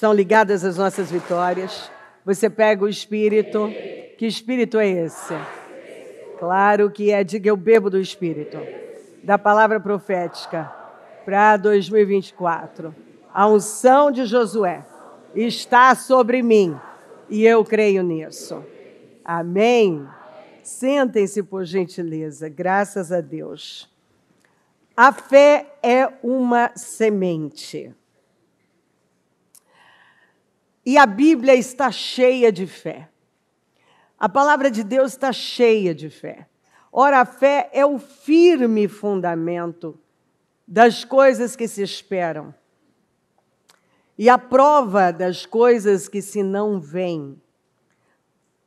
estão ligadas às nossas vitórias. Você pega o Espírito. Que Espírito é esse? Claro que é. Diga, eu bebo do Espírito. Da palavra profética para 2024. A unção de Josué está sobre mim e eu creio nisso. Amém? Sentem-se, por gentileza. Graças a Deus. A fé é uma semente. E a Bíblia está cheia de fé. A palavra de Deus está cheia de fé. Ora, a fé é o firme fundamento das coisas que se esperam e a prova das coisas que se não veem,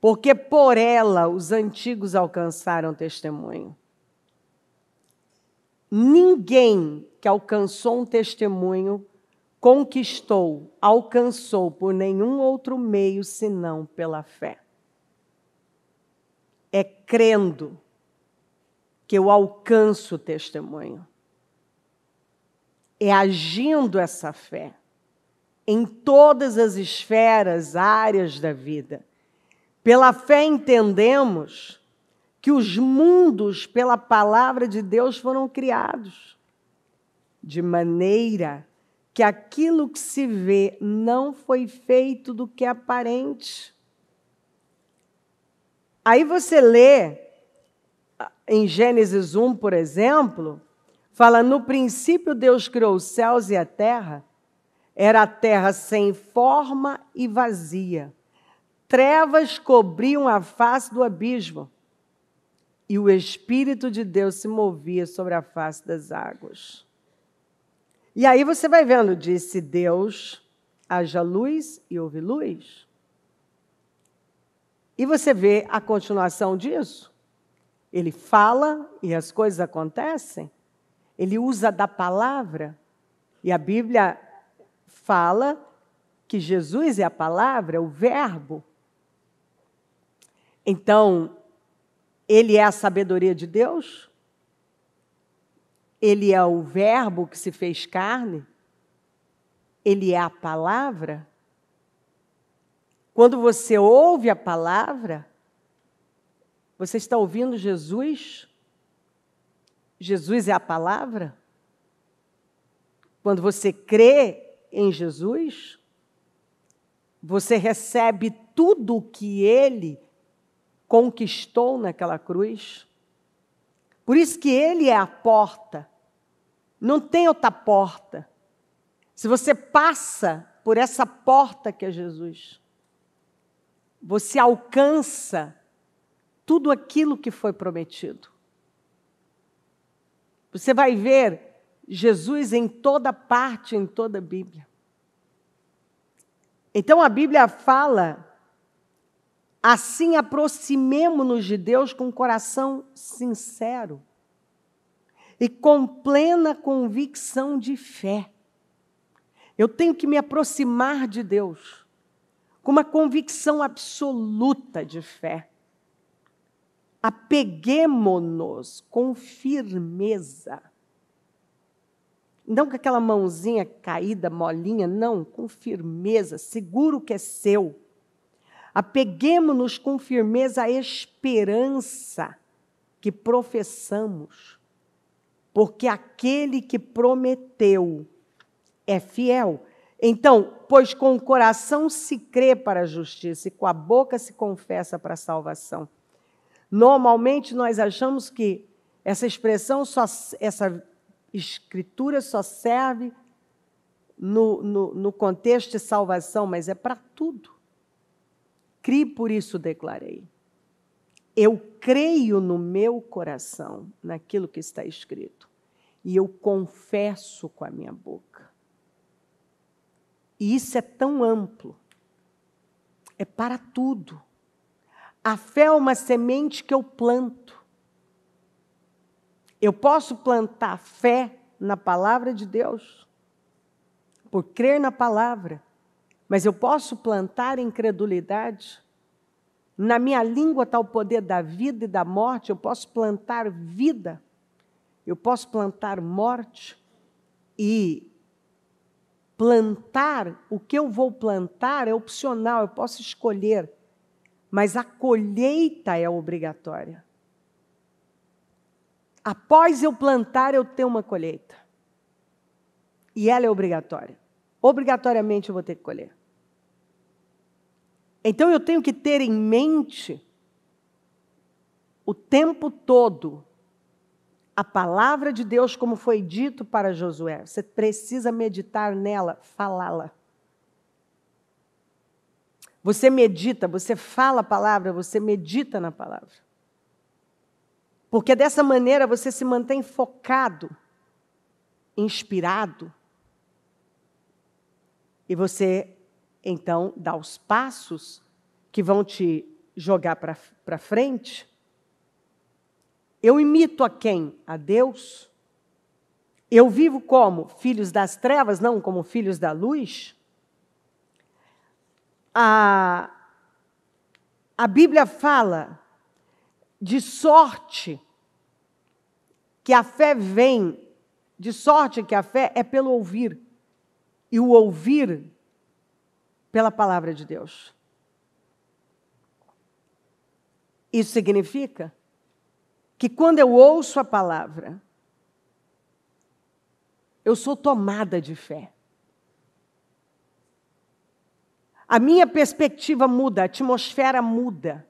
porque por ela os antigos alcançaram testemunho. Ninguém que alcançou um testemunho alcançou por nenhum outro meio senão pela fé. É crendo que eu alcanço o testemunho. É agindo essa fé em todas as esferas, áreas da vida. Pela fé entendemos que os mundos, pela palavra de Deus, foram criados, de maneira que aquilo que se vê não foi feito do que é aparente. Aí você lê, em Gênesis 1, por exemplo, fala, no princípio Deus criou os céus e a terra, era a terra sem forma e vazia. Trevas cobriam a face do abismo, e o Espírito de Deus se movia sobre a face das águas. E aí você vai vendo, disse Deus, haja luz e houve luz. E você vê a continuação disso. Ele fala e as coisas acontecem. Ele usa da palavra. E a Bíblia fala que Jesus é a palavra, o verbo. Então, ele é a sabedoria de Deus? Ele é o verbo que se fez carne? Ele é a palavra? Quando você ouve a palavra, você está ouvindo Jesus? Jesus é a palavra? Quando você crê em Jesus, você recebe tudo o que ele conquistou naquela cruz. Por isso que ele é a porta. Não tem outra porta. Se você passa por essa porta que é Jesus, você alcança tudo aquilo que foi prometido. Você vai ver Jesus em toda parte, em toda a Bíblia. Então a Bíblia fala, assim aproximemo-nos de Deus com um coração sincero e com plena convicção de fé. Eu tenho que me aproximar de Deus com uma convicção absoluta de fé. Apeguemo-nos com firmeza. Não com aquela mãozinha caída, molinha, não, com firmeza, seguro que é seu. Apeguemo-nos com firmeza à esperança que professamos, porque aquele que prometeu é fiel. Então, pois com o coração se crê para a justiça e com a boca se confessa para a salvação. Normalmente nós achamos que essa expressão, essa escritura só serve no contexto de salvação, mas é para tudo. Crie, por isso declarei. Eu creio no meu coração, naquilo que está escrito, e eu confesso com a minha boca. E isso é tão amplo, é para tudo. A fé é uma semente que eu planto. Eu posso plantar fé na palavra de Deus, por crer na palavra, mas eu posso plantar incredulidade. Na minha língua está o poder da vida e da morte, eu posso plantar vida, eu posso plantar morte, e plantar, o que eu vou plantar é opcional, eu posso escolher, mas a colheita é obrigatória. Após eu plantar, eu tenho uma colheita. E ela é obrigatória. Obrigatoriamente eu vou ter que colher. Então eu tenho que ter em mente o tempo todo a palavra de Deus, como foi dito para Josué. Você precisa meditar nela, falá-la. Você medita, você fala a palavra, você medita na palavra. Porque dessa maneira você se mantém focado, inspirado. E você, então, dá os passos que vão te jogar para frente. Eu imito a quem? A Deus. Eu vivo como filhos das trevas, não como filhos da luz. A Bíblia fala de sorte que a fé vem, de sorte que a fé é pelo ouvir, e o ouvir pela palavra de Deus. Isso significa que quando eu ouço a palavra, eu sou tomada de fé. A minha perspectiva muda, a atmosfera muda,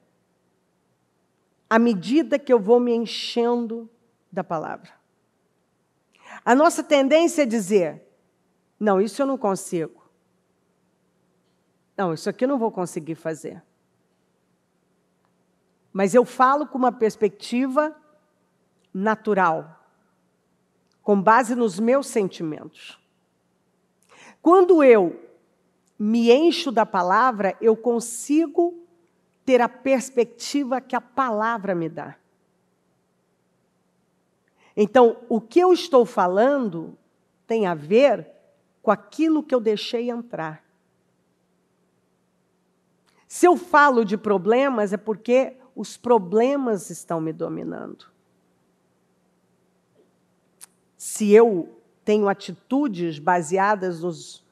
à medida que eu vou me enchendo da palavra. A nossa tendência é dizer, não, isso eu não consigo. Não, isso aqui eu não vou conseguir fazer. Mas eu falo com uma perspectiva natural, com base nos meus sentimentos. Quando eu me encho da palavra, eu consigo ter a perspectiva que a palavra me dá. Então, o que eu estou falando tem a ver com aquilo que eu deixei entrar. Se eu falo de problemas, é porque os problemas estão me dominando. Se eu tenho atitudes baseadas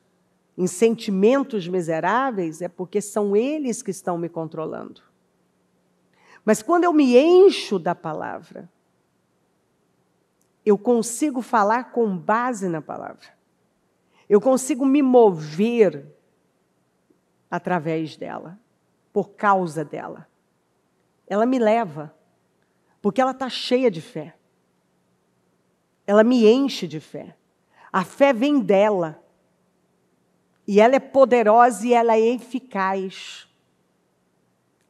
em sentimentos miseráveis, é porque são eles que estão me controlando. Mas quando eu me encho da palavra, eu consigo falar com base na palavra. Eu consigo me mover através dela, por causa dela. Ela me leva, porque ela está cheia de fé. Ela me enche de fé. A fé vem dela. E ela é poderosa e ela é eficaz.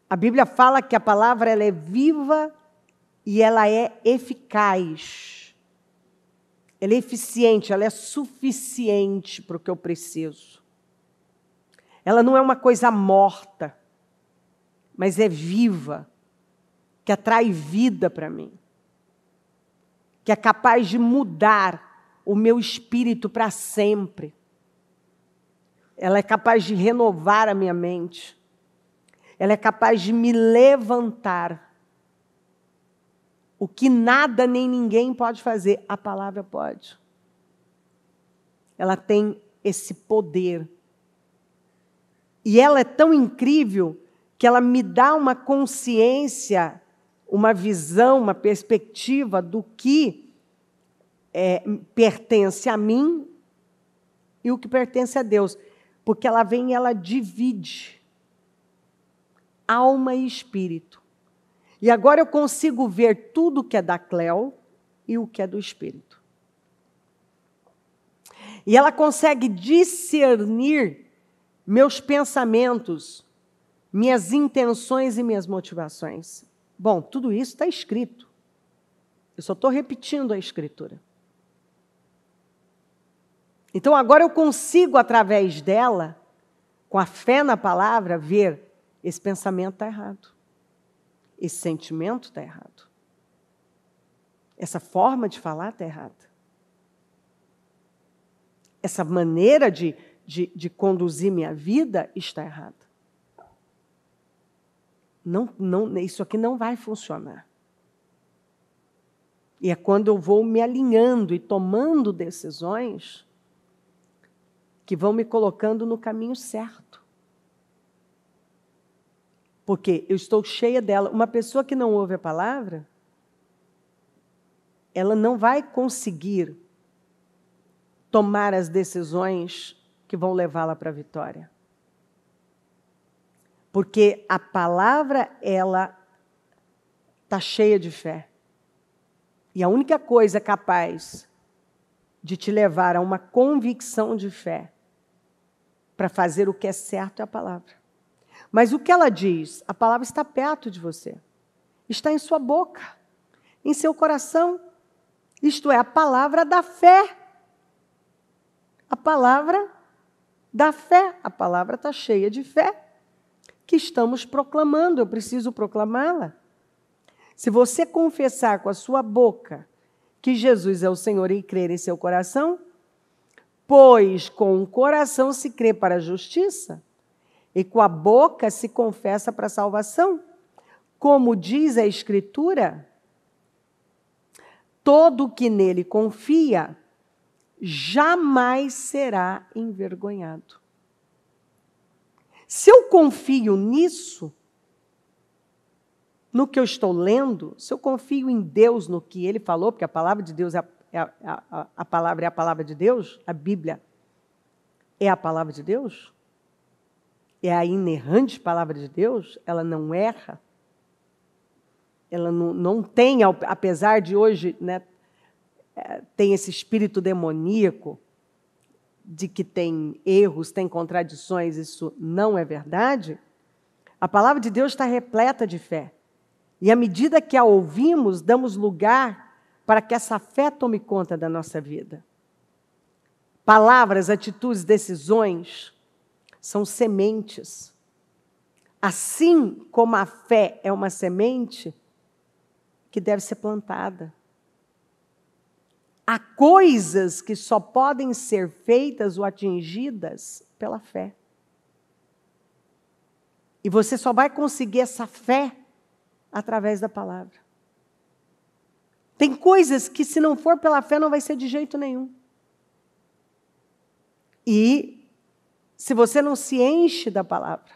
A Bíblia fala que a palavra ela é viva e ela é eficaz. Ela é eficiente, ela é suficiente para o que eu preciso. Ela não é uma coisa morta, mas é viva, que atrai vida para mim, que é capaz de mudar o meu espírito para sempre. Ela é capaz de renovar a minha mente. Ela é capaz de me levantar. O que nada nem ninguém pode fazer, a palavra pode. Ela tem esse poder. E ela é tão incrível que ela me dá uma consciência, uma visão, uma perspectiva do que pertence a mim e o que pertence a Deus. Porque ela vem e ela divide alma e espírito. E agora eu consigo ver tudo que é da Cléo e o que é do espírito. E ela consegue discernir meus pensamentos, minhas intenções e minhas motivações. Bom, tudo isso está escrito. Eu só estou repetindo a escritura. Então agora eu consigo, através dela, com a fé na palavra, ver esse pensamento está errado. Esse sentimento está errado. Essa forma de falar está errada. Essa maneira de conduzir minha vida está errada. Isso aqui não vai funcionar. E é quando eu vou me alinhando e tomando decisões que vão me colocando no caminho certo. Porque eu estou cheia dela. Uma pessoa que não ouve a palavra, ela não vai conseguir tomar as decisões que vão levá-la para a vitória. Porque a palavra, ela está cheia de fé. E a única coisa capaz de te levar a uma convicção de fé para fazer o que é certo é a palavra. Mas o que ela diz? A palavra está perto de você. Está em sua boca, em seu coração. Isto é, a palavra da fé. A palavra da fé. A palavra está cheia de fé que estamos proclamando. Eu preciso proclamá-la. Se você confessar com a sua boca que Jesus é o Senhor e crer em seu coração, pois com o coração se crê para a justiça e com a boca se confessa para a salvação. Como diz a Escritura, todo que nele confia jamais será envergonhado. Se eu confio nisso, no que eu estou lendo, se eu confio em Deus, no que Ele falou, porque a palavra de Deus a palavra é a palavra de Deus, a Bíblia é a palavra de Deus, é a inerrante palavra de Deus, ela não erra, ela não tem, apesar de hoje, né, tem esse espírito demoníaco de que tem erros, tem contradições, isso não é verdade. A palavra de Deus está repleta de fé. E à medida que a ouvimos, damos lugar para que essa fé tome conta da nossa vida. Palavras, atitudes, decisões são sementes. Assim como a fé é uma semente que deve ser plantada. Há coisas que só podem ser feitas ou atingidas pela fé. E você só vai conseguir essa fé através da palavra. Tem coisas que, se não for pela fé, não vai ser de jeito nenhum. E, se você não se enche da palavra,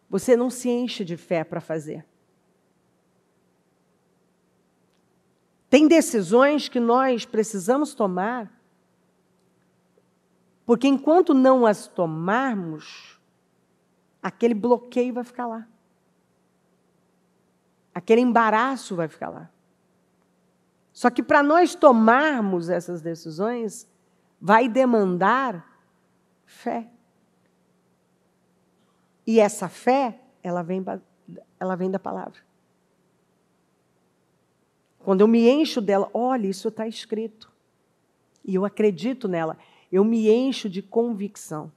você não se enche de fé para fazer. Tem decisões que nós precisamos tomar, porque enquanto não as tomarmos, aquele bloqueio vai ficar lá. Aquele embaraço vai ficar lá. Só que para nós tomarmos essas decisões, vai demandar fé. E essa fé, ela vem da palavra. Quando eu me encho dela, olha, isso está escrito. E eu acredito nela. Eu me encho de convicção.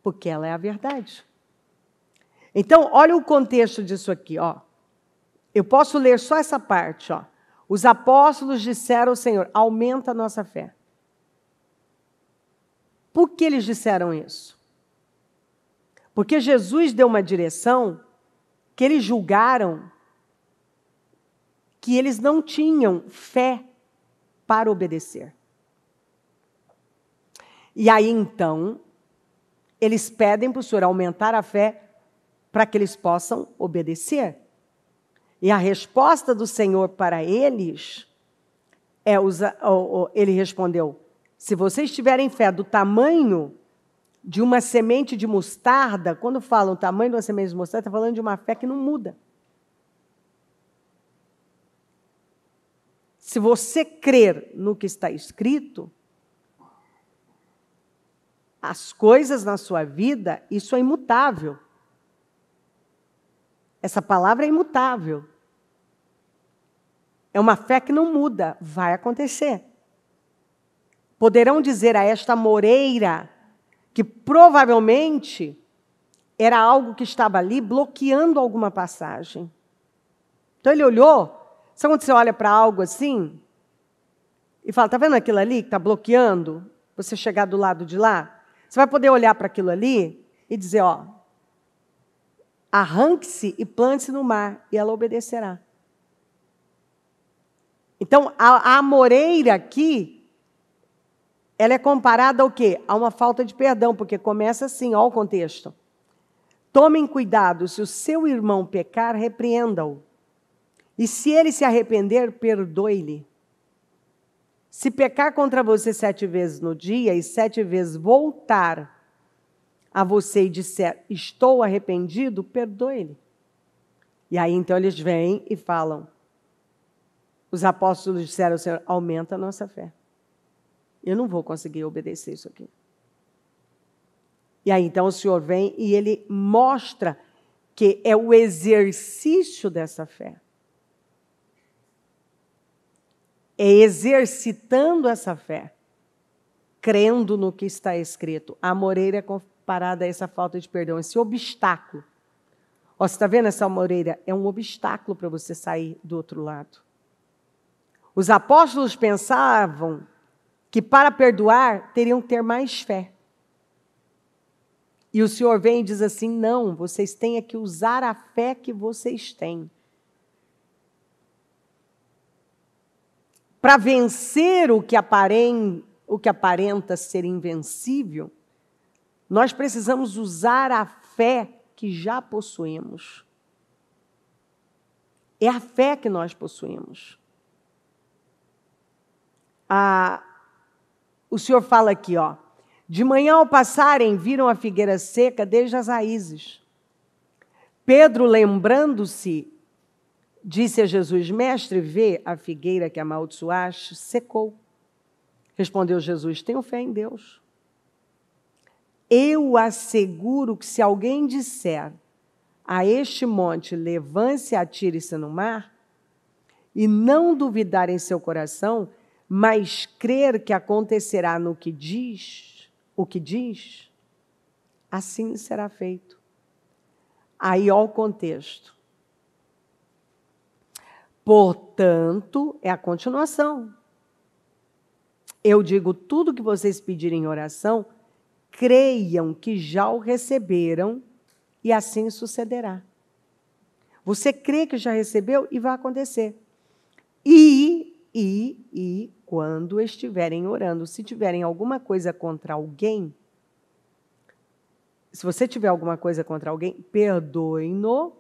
Porque ela é a verdade. Então, olha o contexto disso aqui, ó. Eu posso ler só essa parte, ó. Os apóstolos disseram ao Senhor, aumenta a nossa fé. Por que eles disseram isso? Porque Jesus deu uma direção que eles julgaram que eles não tinham fé para obedecer. E aí, então, eles pedem para o Senhor aumentar a fé para que eles possam obedecer. E a resposta do Senhor para eles é, ele respondeu, se vocês tiverem fé do tamanho de uma semente de mostarda, quando falam tamanho de uma semente de mostarda, está falando de uma fé que não muda. Se você crer no que está escrito, as coisas na sua vida, isso é imutável. Essa palavra é imutável. É uma fé que não muda, vai acontecer. Poderão dizer a esta moreira, que provavelmente era algo que estava ali bloqueando alguma passagem. Então ele olhou. Sabe quando você olha para algo assim e fala, está vendo aquilo ali que está bloqueando você chegar do lado de lá? Você vai poder olhar para aquilo ali e dizer, ó, arranque-se e plante-se no mar, e ela obedecerá. Então, a amoreira aqui ela é comparada ao quê? A uma falta de perdão, porque começa assim, olha o contexto. Tomem cuidado, se o seu irmão pecar, repreenda-o. E se ele se arrepender, perdoe-lhe. Se pecar contra você 7 vezes no dia e 7 vezes voltar a você e disser, estou arrependido, perdoe-lhe. E aí então eles vêm e falam, os apóstolos disseram ao Senhor, aumenta a nossa fé. Eu não vou conseguir obedecer isso aqui. E aí então o Senhor vem e ele mostra que é o exercício dessa fé. É exercitando essa fé, crendo no que está escrito. A amoreira é comparada a essa falta de perdão, esse obstáculo. Ó, você está vendo essa amoreira? É um obstáculo para você sair do outro lado. Os apóstolos pensavam que para perdoar teriam que ter mais fé. E o Senhor vem e diz assim, não, vocês têm que usar a fé que vocês têm. Para vencer o que aparenta ser invencível, nós precisamos usar a fé que já possuímos. É a fé que nós possuímos. O Senhor fala aqui, ó, de manhã ao passarem, viram a figueira seca desde as raízes. Pedro, lembrando-se, disse a Jesus, mestre, vê a figueira que amaldiçoaste, secou. Respondeu Jesus, tenho fé em Deus. Eu asseguro que se alguém disser a este monte, levante-se e atire-se no mar, e não duvidar em seu coração, mas crer que acontecerá no que diz, assim será feito. Aí, ó o contexto. Portanto, é a continuação. Eu digo, tudo que vocês pedirem em oração, creiam que já o receberam e assim sucederá. Você crê que já recebeu e vai acontecer. E quando estiverem orando, se tiverem alguma coisa contra alguém, se você tiver alguma coisa contra alguém, perdoem-no,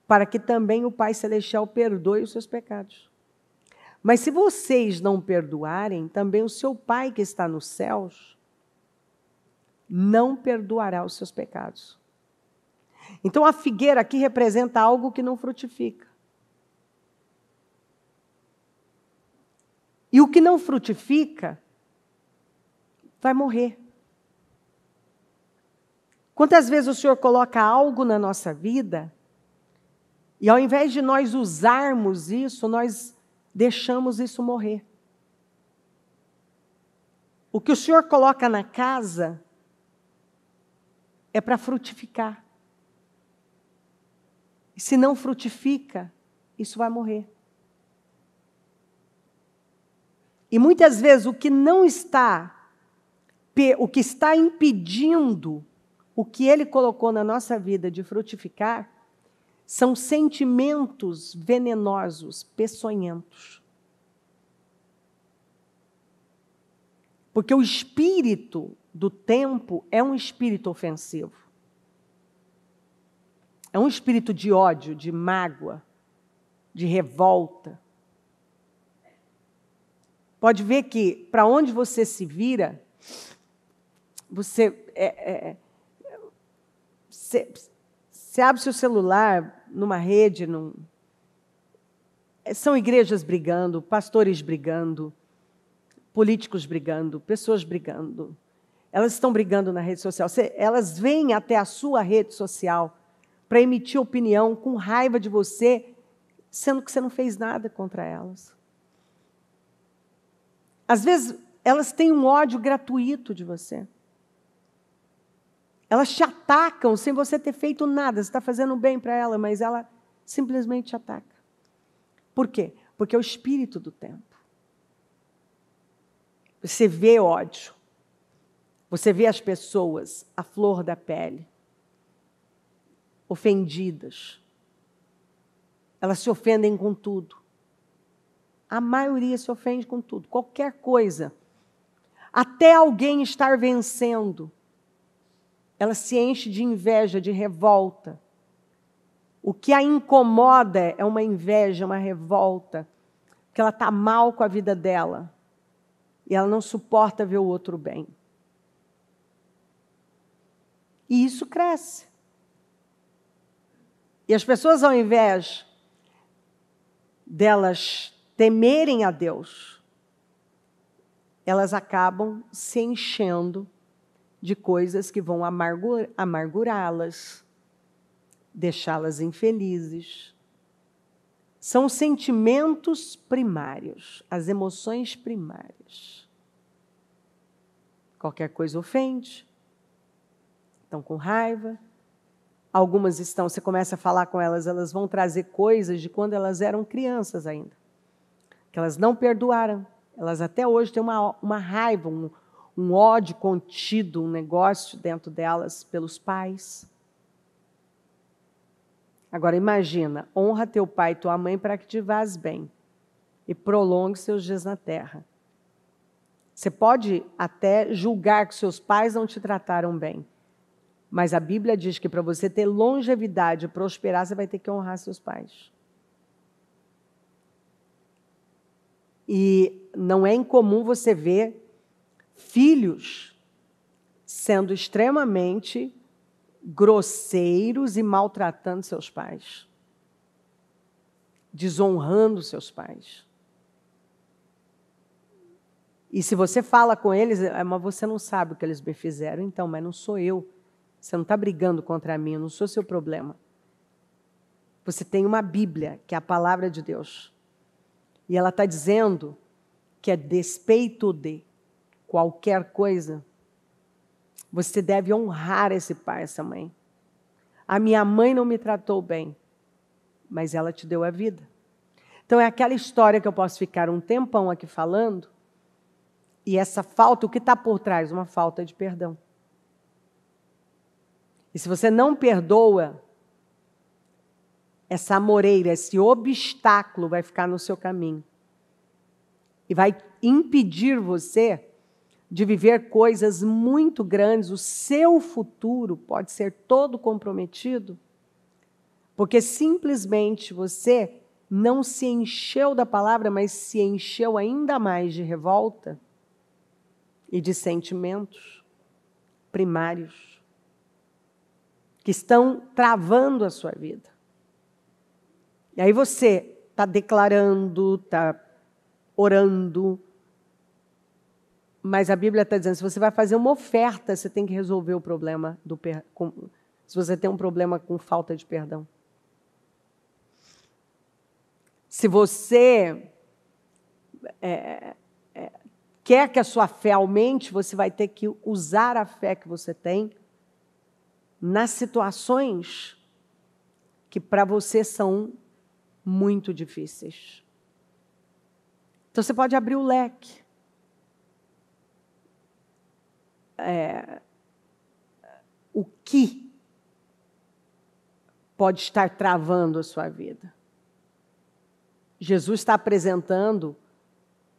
para que também o Pai Celestial perdoe os seus pecados. Mas se vocês não perdoarem, também o seu Pai que está nos céus não perdoará os seus pecados. Então a figueira aqui representa algo que não frutifica. E o que não frutifica vai morrer. Quantas vezes o Senhor coloca algo na nossa vida e ao invés de nós usarmos isso, nós deixamos isso morrer. O que o Senhor coloca na casa é para frutificar. E se não frutifica, isso vai morrer. E muitas vezes o que está impedindo o que Ele colocou na nossa vida de frutificar, são sentimentos venenosos, peçonhentos. Porque o espírito do tempo é um espírito ofensivo. É um espírito de ódio, de mágoa, de revolta. Pode ver que, para onde você se vira, você abre seu celular numa rede, são igrejas brigando, pastores brigando, políticos brigando, pessoas brigando. Elas estão brigando na rede social. Elas vêm até a sua rede social para emitir opinião com raiva de você, sendo que você não fez nada contra elas. Às vezes, elas têm um ódio gratuito de você. Elas te atacam sem você ter feito nada. Você está fazendo bem para ela, mas ela simplesmente te ataca. Por quê? Porque é o espírito do tempo. Você vê ódio. Você vê as pessoas à flor da pele, ofendidas. Elas se ofendem com tudo. A maioria se ofende com tudo, qualquer coisa. até alguém estar vencendo, ela se enche de inveja, de revolta. O que a incomoda é uma inveja, uma revolta, porque ela está mal com a vida dela e ela não suporta ver o outro bem. E isso cresce. E as pessoas, ao invés delas temerem a Deus, elas acabam se enchendo de coisas que vão amargurá-las, deixá-las infelizes. São os sentimentos primários, as emoções primárias. Qualquer coisa ofende, estão com raiva. Algumas estão, você começa a falar com elas, elas vão trazer coisas de quando elas eram crianças ainda, que elas não perdoaram. Elas até hoje têm uma raiva, um ódio contido, um negócio dentro delas pelos pais. Agora imagina, honra teu pai e tua mãe para que te vás bem e prolongue seus dias na terra. Você pode até julgar que seus pais não te trataram bem, mas a Bíblia diz que para você ter longevidade e prosperar, você vai ter que honrar seus pais. E não é incomum você ver filhos sendo extremamente grosseiros e maltratando seus pais, desonrando seus pais. E se você fala com eles, mas você não sabe o que eles me fizeram, então, mas não sou eu. Você não está brigando contra mim, eu não sou seu problema. Você tem uma Bíblia, que é a palavra de Deus. E ela está dizendo que a despeito de qualquer coisa, você deve honrar esse pai, essa mãe. A minha mãe não me tratou bem, mas ela te deu a vida. Então é aquela história que eu posso ficar um tempão aqui falando, e essa falta, o que está por trás? Uma falta de perdão. E se você não perdoa, essa amoreira, esse obstáculo vai ficar no seu caminho. E vai impedir você de viver coisas muito grandes. O seu futuro pode ser todo comprometido, porque simplesmente você não se encheu da palavra, mas se encheu ainda mais de revolta e de sentimentos primários que estão travando a sua vida. E aí você está declarando, está orando, mas a Bíblia está dizendo, se você vai fazer uma oferta, você tem que resolver o problema se você tem um problema com falta de perdão. Se você quer que a sua fé aumente, você vai ter que usar a fé que você tem nas situações que para você são muito difíceis. Então você pode abrir o leque. O que pode estar travando a sua vida? Jesus está apresentando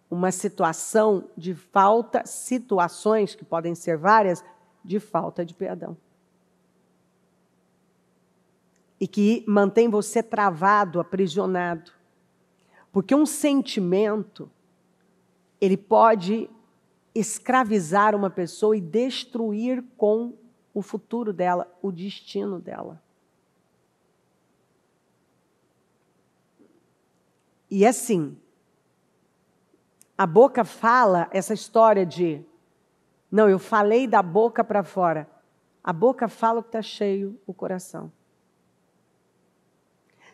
uma situação de falta, situações que podem ser várias, de falta de perdão. E que mantém você travado, aprisionado. Porque um sentimento, ele pode escravizar uma pessoa e destruir com o futuro dela, o destino dela. E assim, a boca fala essa história de, não, eu falei da boca para fora. A boca fala o que está cheio o coração.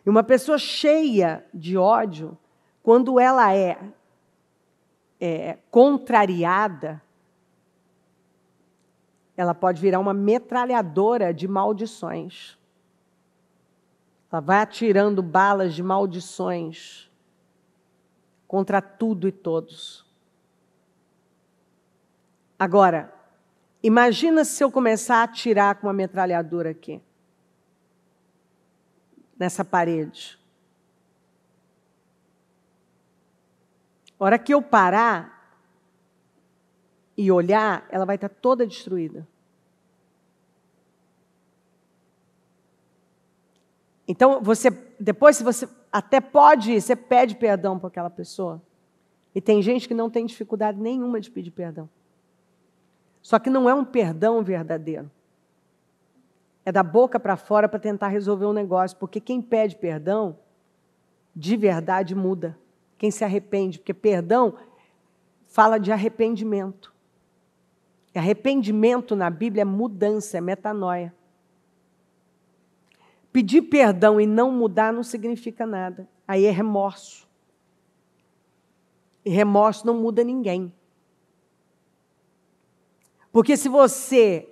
E uma pessoa cheia de ódio, quando ela é contrariada, ela pode virar uma metralhadora de maldições. Ela vai atirando balas de maldições contra tudo e todos. Agora, imagina se eu começar a atirar com uma metralhadora aqui, nessa parede. A hora que eu parar, e olhar, ela vai estar toda destruída. Então, depois, se você até pode ir, você pede perdão para aquela pessoa. E tem gente que não tem dificuldade nenhuma de pedir perdão. Só que não é um perdão verdadeiro. É da boca para fora para tentar resolver um negócio. Porque quem pede perdão, de verdade, muda. Quem se arrepende. Porque perdão fala de arrependimento. E arrependimento na Bíblia é mudança, é metanoia. Pedir perdão e não mudar não significa nada. Aí é remorso. E remorso não muda ninguém. Porque se você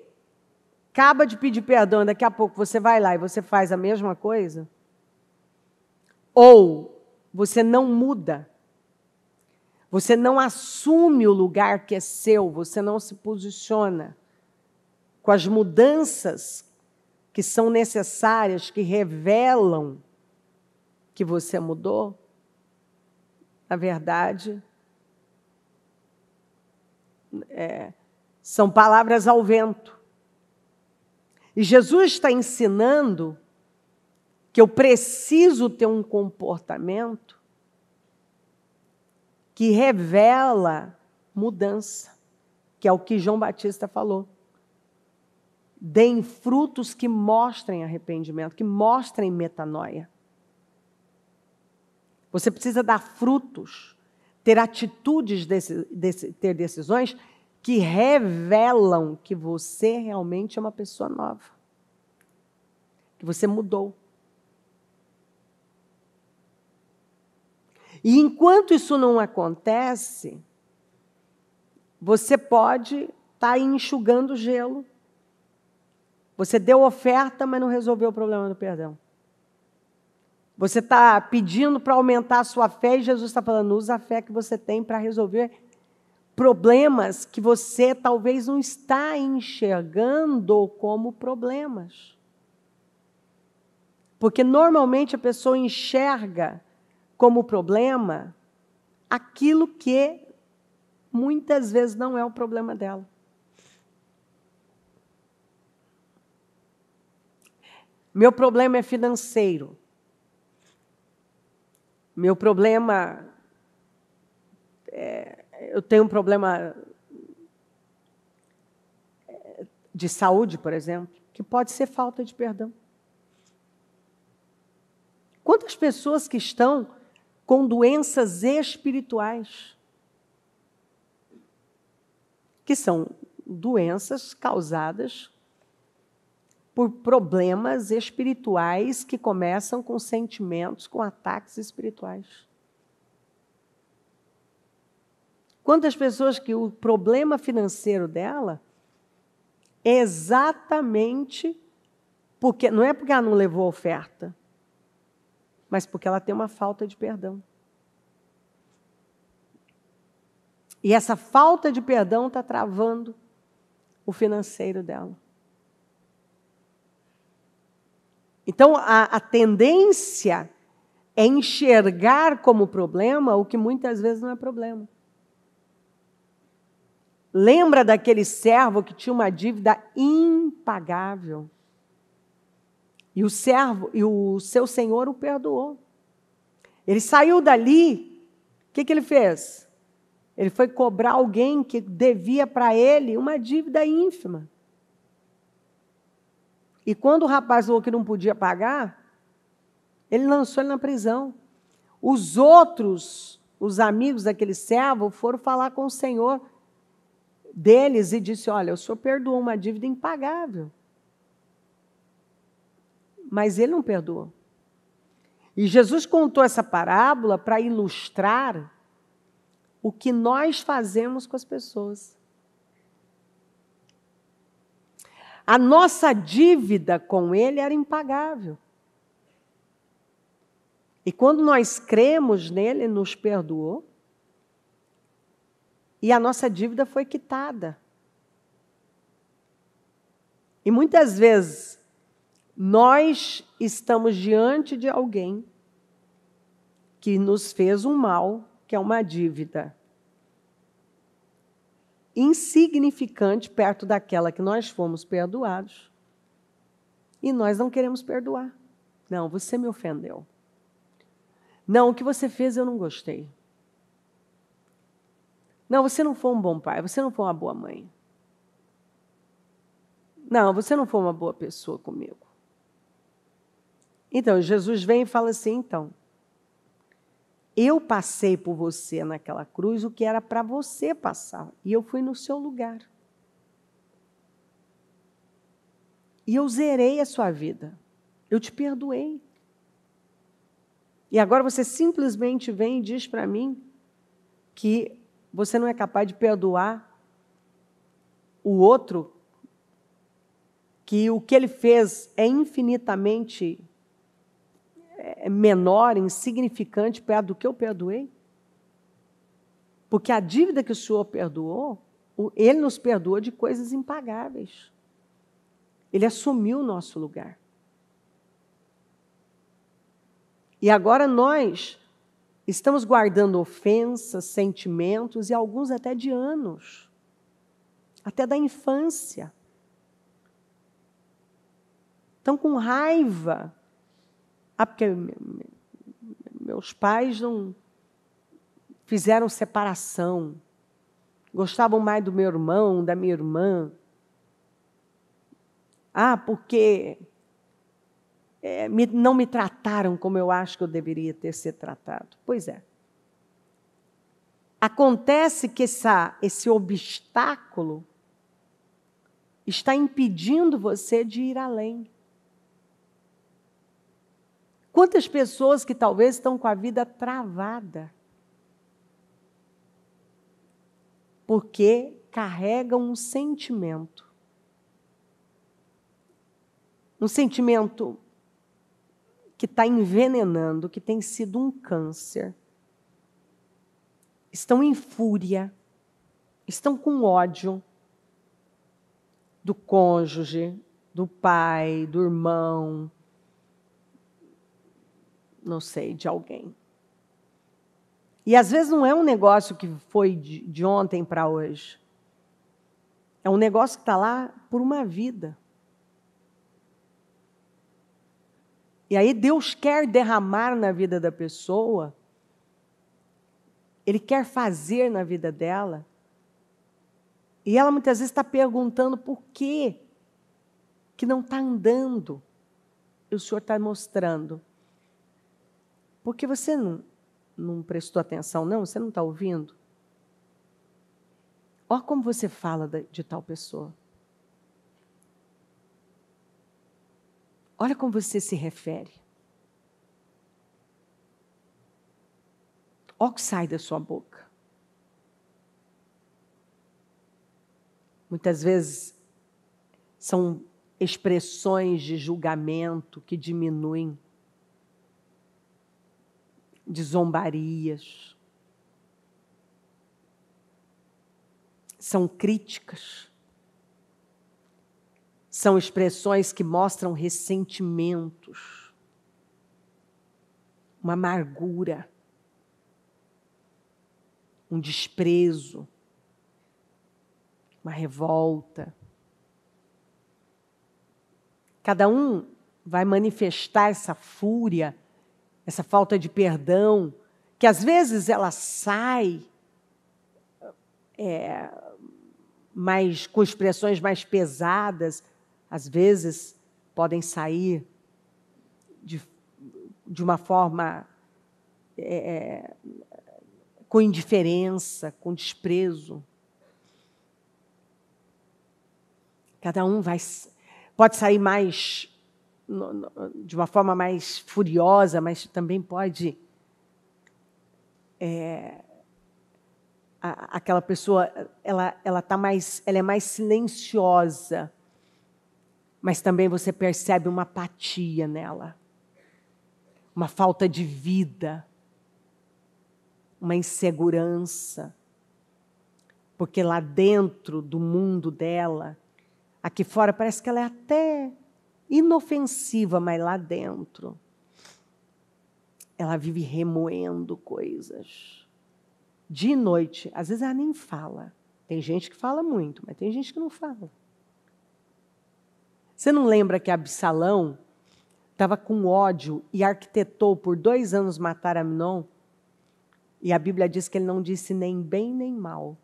acaba de pedir perdão e daqui a pouco você vai lá e você faz a mesma coisa, ou você não muda, você não assume o lugar que é seu, você não se posiciona com as mudanças que são necessárias, que revelam que você mudou, na verdade, são palavras ao vento. E Jesus está ensinando que eu preciso ter um comportamento que revela mudança, que é o que João Batista falou. Deem frutos que mostrem arrependimento, que mostrem metanoia. Você precisa dar frutos, ter atitudes, ter decisões que revelam que você realmente é uma pessoa nova. Que você mudou. E enquanto isso não acontece, você pode estar enxugando gelo. Você deu oferta, mas não resolveu o problema do perdão. Você está pedindo para aumentar a sua fé e Jesus está falando, usa a fé que você tem para resolver problemas que você talvez não está enxergando como problemas. Porque normalmente a pessoa enxerga como problema aquilo que muitas vezes não é o problema dela. Meu problema é financeiro. Meu problema eu tenho um problema de saúde, por exemplo, que pode ser falta de perdão. Quantas pessoas que estão com doenças espirituais, que são doenças causadas por problemas espirituais que começam com sentimentos, com ataques espirituais. Quantas pessoas que o problema financeiro dela é exatamente porque, não é porque ela não levou a oferta, mas porque ela tem uma falta de perdão. E essa falta de perdão está travando o financeiro dela. Então, a tendência é enxergar como problema o que muitas vezes não é problema. Lembra daquele servo que tinha uma dívida impagável? E o seu senhor o perdoou. Ele saiu dali, o que ele fez? Ele foi cobrar alguém que devia para ele uma dívida ínfima. E quando o rapaz falou que não podia pagar, ele lançou ele na prisão. Os outros, os amigos daquele servo, foram falar com o senhor deles e disse, olha, o senhor perdoou uma dívida impagável. Mas ele não perdoou. E Jesus contou essa parábola para ilustrar o que nós fazemos com as pessoas. A nossa dívida com ele era impagável. E quando nós cremos nele, ele nos perdoou. E a nossa dívida foi quitada. E muitas vezes, nós estamos diante de alguém que nos fez um mal, que é uma dívida. insignificante perto daquela que nós fomos perdoados. E nós não queremos perdoar. Não, você me ofendeu. Não, o que você fez eu não gostei. Não, você não foi um bom pai, você não foi uma boa mãe. Não, você não foi uma boa pessoa comigo. Então, Jesus vem e fala assim, então, eu passei por você naquela cruz o que era para você passar, e eu fui no seu lugar. E eu zerei a sua vida. Eu te perdoei. E agora você simplesmente vem e diz para mim que você não é capaz de perdoar o outro, que o que ele fez é infinitamente menor, insignificante, perto do que eu perdoei? Porque a dívida que o Senhor perdoou, Ele nos perdoou de coisas impagáveis. Ele assumiu o nosso lugar. E agora nós estamos guardando ofensas, sentimentos, e alguns até de anos, até da infância. Estão com raiva. Ah, porque meus pais não fizeram separação. Gostavam mais do meu irmão, da minha irmã. Ah, porque não me trataram como eu acho que eu deveria ter sido tratado. Pois é. Acontece que esse obstáculo está impedindo você de ir além. Quantas pessoas que talvez estão com a vida travada porque carregam um sentimento que está envenenando, que tem sido um câncer. Estão em fúria, estão com ódio do cônjuge, do pai, do irmão, não sei, de alguém. E às vezes não é um negócio que foi de ontem para hoje. É um negócio que está lá por uma vida. E aí Deus quer derramar na vida da pessoa, Ele quer fazer na vida dela, e ela muitas vezes está perguntando por quê que não está andando. E o Senhor está mostrando. Porque você não prestou atenção, não? Você não está ouvindo? Olha como você fala de tal pessoa. Olha como você se refere. Olha o que sai da sua boca. Muitas vezes são expressões de julgamento que diminuem, de zombarias. São críticas. São expressões que mostram ressentimentos, uma amargura, um desprezo, uma revolta. Cada um vai manifestar essa fúria, essa falta de perdão, que às vezes ela sai com expressões mais pesadas, às vezes podem sair de uma forma com indiferença, com desprezo. Cada um pode sair mais de uma forma mais furiosa, mas também pode aquela pessoa ela é mais silenciosa, mas também você percebe uma apatia nela, uma falta de vida, uma insegurança, porque lá dentro do mundo dela, aqui fora parece que ela é até inofensiva, mas lá dentro ela vive remoendo coisas. Dia e noite, às vezes ela nem fala, Tem gente que fala muito, mas tem gente que não fala. Você não lembra que Absalão estava com ódio e arquitetou por 2 anos matar Amnon? E a Bíblia diz que ele não disse nem bem nem mal.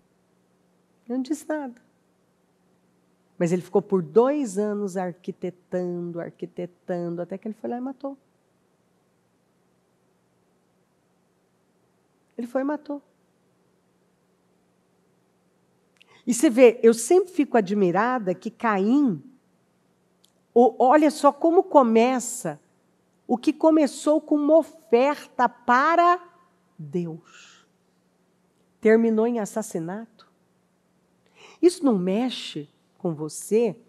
Ele não disse nada. Mas ele ficou por 2 anos arquitetando, até que ele foi lá e matou. Ele foi e matou. E você vê, eu sempre fico admirada que Caim, olha só como começa, o que começou com uma oferta para Deus, terminou em assassinato. Isso não mexe com você?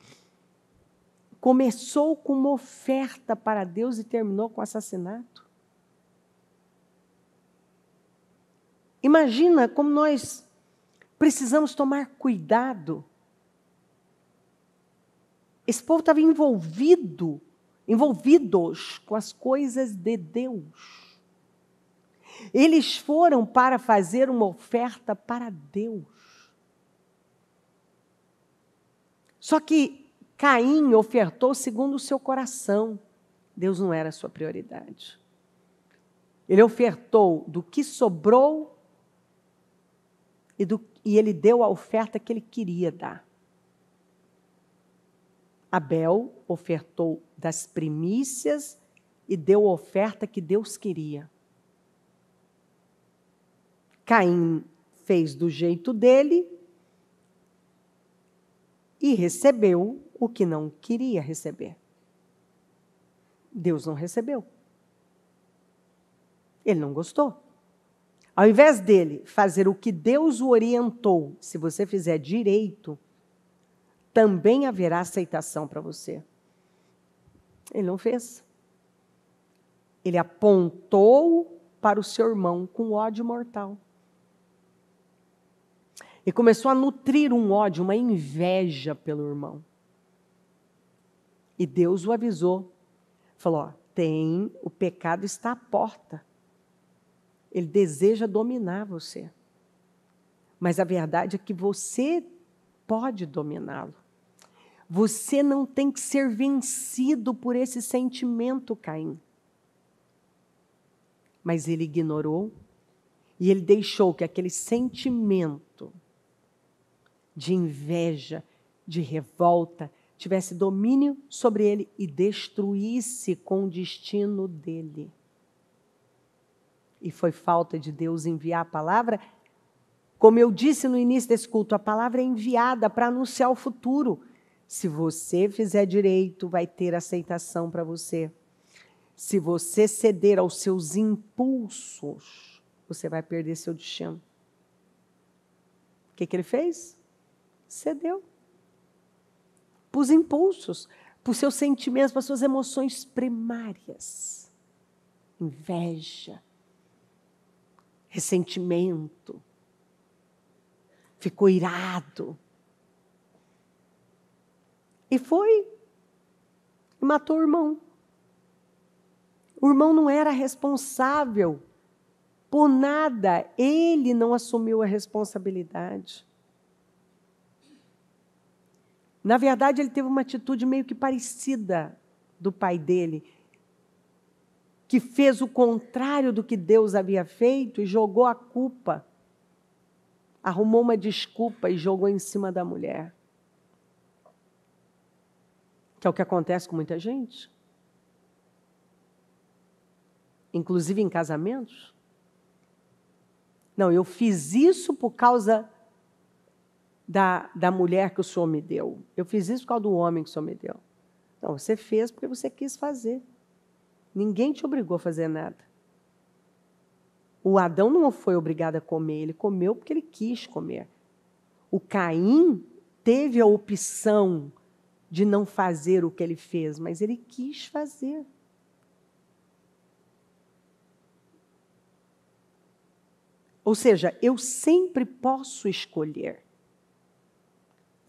Começou com uma oferta para Deus e terminou com assassinato. Imagina como nós precisamos tomar cuidado. Esse povo estava envolvidos com as coisas de Deus. Eles foram para fazer uma oferta para Deus. Só que Caim ofertou segundo o seu coração. Deus não era a sua prioridade. Ele ofertou do que sobrou e ele deu a oferta que ele queria dar. Abel ofertou das primícias e deu a oferta que Deus queria. Caim fez do jeito dele e recebeu o que não queria receber. Deus não recebeu. Ele não gostou. Ao invés dele fazer o que Deus o orientou, se você fizer direito, também haverá aceitação para você. Ele não fez. Ele apontou para o seu irmão com ódio mortal. E começou a nutrir um ódio, uma inveja pelo irmão. E Deus o avisou. Falou, o pecado está à porta. Ele deseja dominar você. Mas a verdade é que você pode dominá-lo. Você não tem que ser vencido por esse sentimento, Caim. Mas ele ignorou e ele deixou que aquele sentimento de inveja, de revolta, tivesse domínio sobre ele e destruísse com o destino dele. E foi falta de Deus enviar a palavra. Como eu disse no início desse culto, a palavra é enviada para anunciar o futuro. Se você fizer direito, vai ter aceitação para você. Se você ceder aos seus impulsos, você vai perder seu destino. O que ele fez? Cedeu. Para os impulsos, para os seus sentimentos, para as suas emoções primárias. Inveja, ressentimento, ficou irado. E foi e matou o irmão. O irmão não era responsável por nada, ele não assumiu a responsabilidade. Na verdade, ele teve uma atitude meio que parecida do pai dele, que fez o contrário do que Deus havia feito e jogou a culpa, arrumou uma desculpa e jogou em cima da mulher. Que é o que acontece com muita gente. Inclusive em casamentos. Não, eu fiz isso por causa da mulher que o Senhor me deu. Eu fiz isso por causa do homem que o Senhor me deu. Não, você fez porque você quis fazer. Ninguém te obrigou a fazer nada. O Adão não foi obrigado a comer, ele comeu porque ele quis comer. O Caim teve a opção de não fazer o que ele fez, mas ele quis fazer. Ou seja, eu sempre posso escolher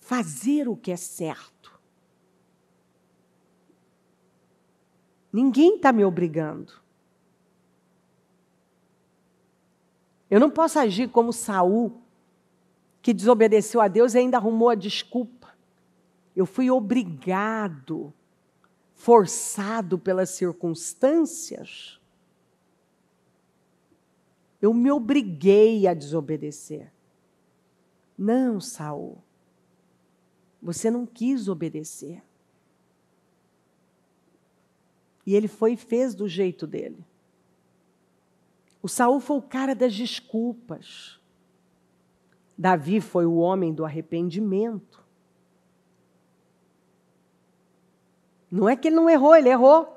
fazer o que é certo. Ninguém está me obrigando. Eu não posso agir como Saul, que desobedeceu a Deus e ainda arrumou a desculpa. Eu fui obrigado, forçado pelas circunstâncias. Eu me obriguei a desobedecer. Não, Saul. Você não quis obedecer. E ele foi e fez do jeito dele. O Saul foi o cara das desculpas. Davi foi o homem do arrependimento. Não é que ele não errou, ele errou.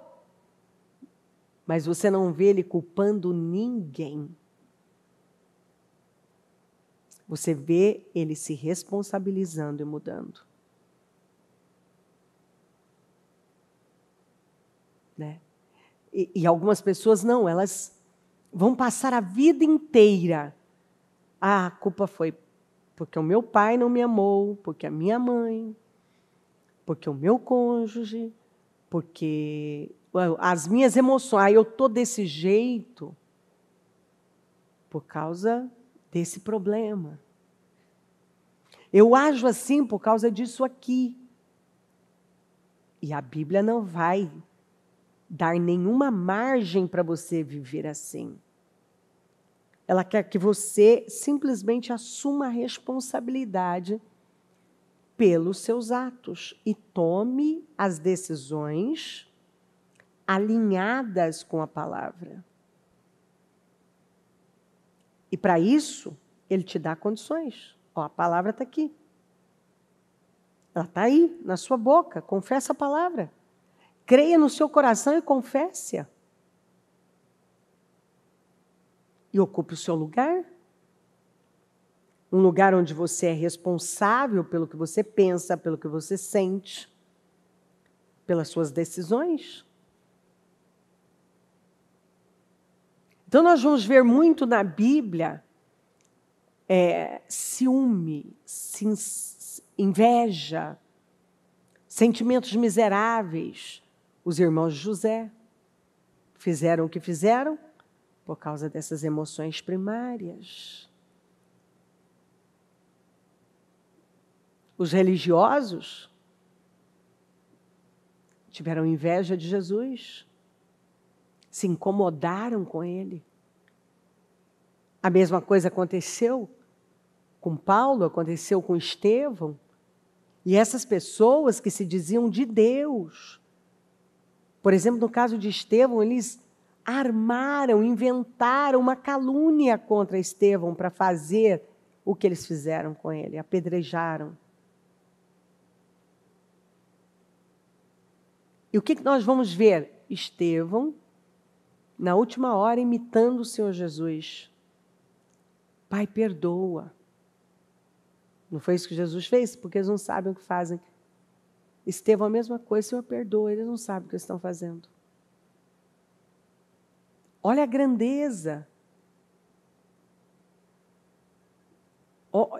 Mas você não vê ele culpando ninguém. Você vê ele se responsabilizando e mudando. Né? E algumas pessoas não, elas vão passar a vida inteira. Ah, a culpa foi porque o meu pai não me amou, porque a minha mãe, porque o meu cônjuge, porque as minhas emoções. Eu estou desse jeito por causa desse problema. Eu ajo assim por causa disso aqui. E a Bíblia não vai dar nenhuma margem para você viver assim. Ela quer que você simplesmente assuma a responsabilidade pelos seus atos e tome as decisões alinhadas com a palavra. E para isso, ele te dá condições. Ó, a palavra está aqui. Ela está aí, na sua boca. Confessa a palavra. Creia no seu coração e confesse-a. E ocupe o seu lugar. Um lugar onde você é responsável pelo que você pensa, pelo que você sente, pelas suas decisões. Então, nós vamos ver muito na Bíblia ciúme, inveja, sentimentos miseráveis. Os irmãos de José fizeram o que fizeram por causa dessas emoções primárias. Os religiosos tiveram inveja de Jesus, se incomodaram com ele. A mesma coisa aconteceu com Paulo, aconteceu com Estevão. E essas pessoas que se diziam de Deus, por exemplo, no caso de Estevão, eles armaram, inventaram uma calúnia contra Estevão para fazer o que eles fizeram com ele, apedrejaram. E o que nós vamos ver? Estevão, na última hora, imitando o Senhor Jesus. Pai, perdoa. Não foi isso que Jesus fez? Porque eles não sabem o que fazem. Estevão, a mesma coisa, Senhor, perdoa. Eles não sabem o que eles estão fazendo. Olha a grandeza.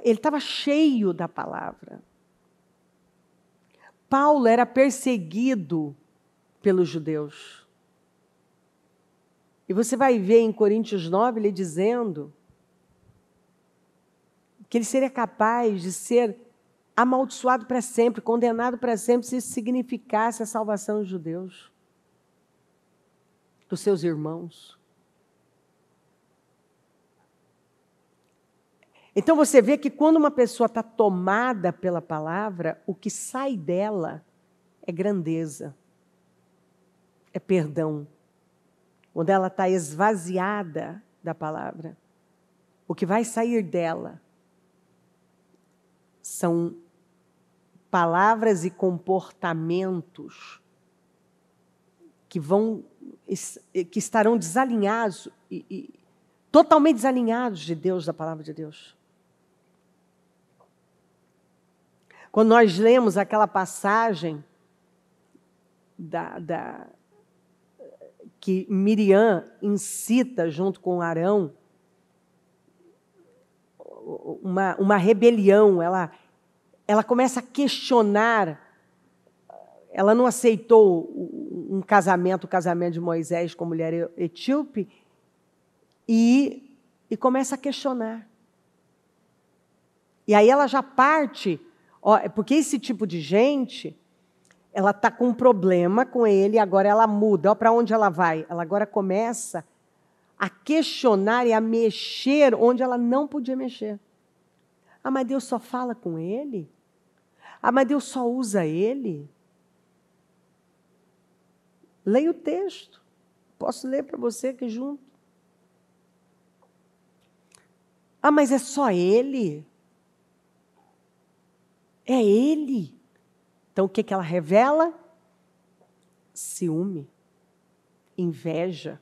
Ele estava cheio da palavra. Paulo era perseguido pelos judeus. E você vai ver em Coríntios 9, ele dizendo que ele seria capaz de ser amaldiçoado para sempre, condenado para sempre, se isso significasse a salvação dos judeus, dos seus irmãos. Então você vê que quando uma pessoa está tomada pela palavra, o que sai dela é grandeza, é perdão. Quando ela está esvaziada da palavra, o que vai sair dela são palavras e comportamentos que estarão desalinhados, totalmente desalinhados de Deus, da palavra de Deus. Quando nós lemos aquela passagem que Miriam incita junto com Arão, uma rebelião, ela começa a questionar. Ela não aceitou o casamento de Moisés com a mulher etíope e começa a questionar. E aí ela já parte, porque esse tipo de gente, ela está com um problema com ele, agora ela muda. Para onde ela vai? Ela agora começa a questionar e a mexer onde ela não podia mexer. Ah, mas Deus só fala com ele? Ah, mas Deus só usa ele? Leia o texto. Posso ler para você aqui junto. Ah, mas é só ele? É ele? Então o que ela revela? Ciúme, inveja.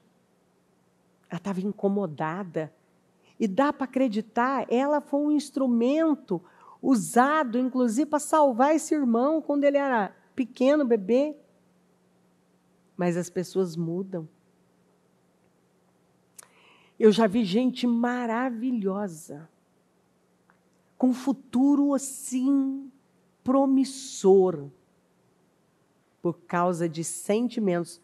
Ela estava incomodada. E dá para acreditar, ela foi um instrumento usado, inclusive, para salvar esse irmão quando ele era pequeno, bebê. Mas as pessoas mudam. Eu já vi gente maravilhosa, com futuro assim promissor, por causa de sentimentos.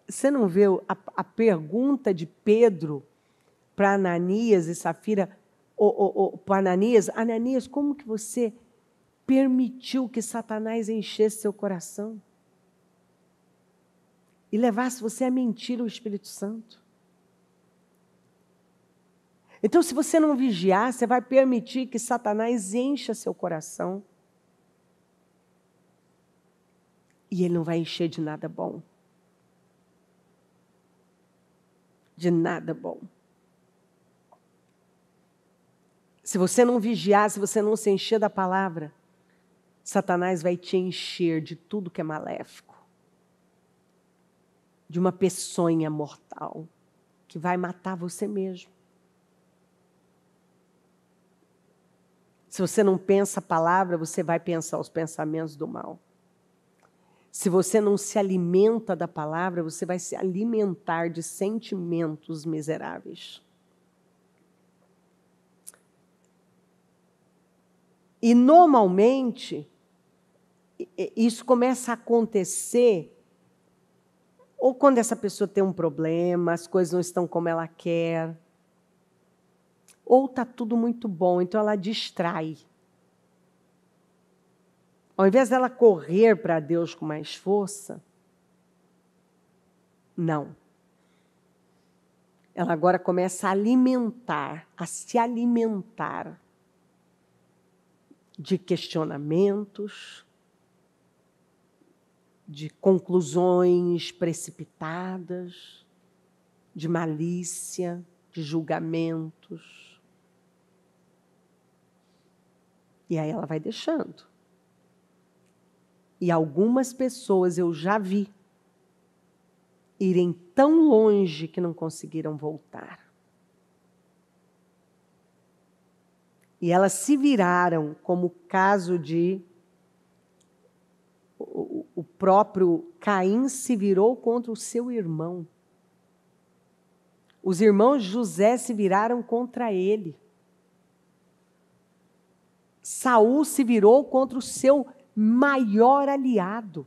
Você não vê a pergunta de Pedro para Ananias e Safira, para Ananias: Ananias, como que você permitiu que Satanás enchesse seu coração e levasse você a mentir o Espírito Santo? Então, se você não vigiar, você vai permitir que Satanás encha seu coração. E ele não vai encher de nada bom. De nada bom. Se você não vigiar, se você não se encher da palavra, Satanás vai te encher de tudo que é maléfico. De uma peçonha mortal, que vai matar você mesmo. Se você não pensa a palavra, você vai pensar os pensamentos do mal. Se você não se alimenta da palavra, você vai se alimentar de sentimentos miseráveis. E, normalmente, isso começa a acontecer ou quando essa pessoa tem um problema, as coisas não estão como ela quer, ou está tudo muito bom, então ela distrai. Ao invés dela correr para Deus com mais força, não. Ela agora começa a alimentar, a se alimentar de questionamentos, de conclusões precipitadas, de malícia, de julgamentos. E aí ela vai deixando. E algumas pessoas eu já vi irem tão longe que não conseguiram voltar. E elas se viraram, como o caso de... O próprio Caim se virou contra o seu irmão. Os irmãos de José se viraram contra ele. Saul se virou contra o seu maior aliado.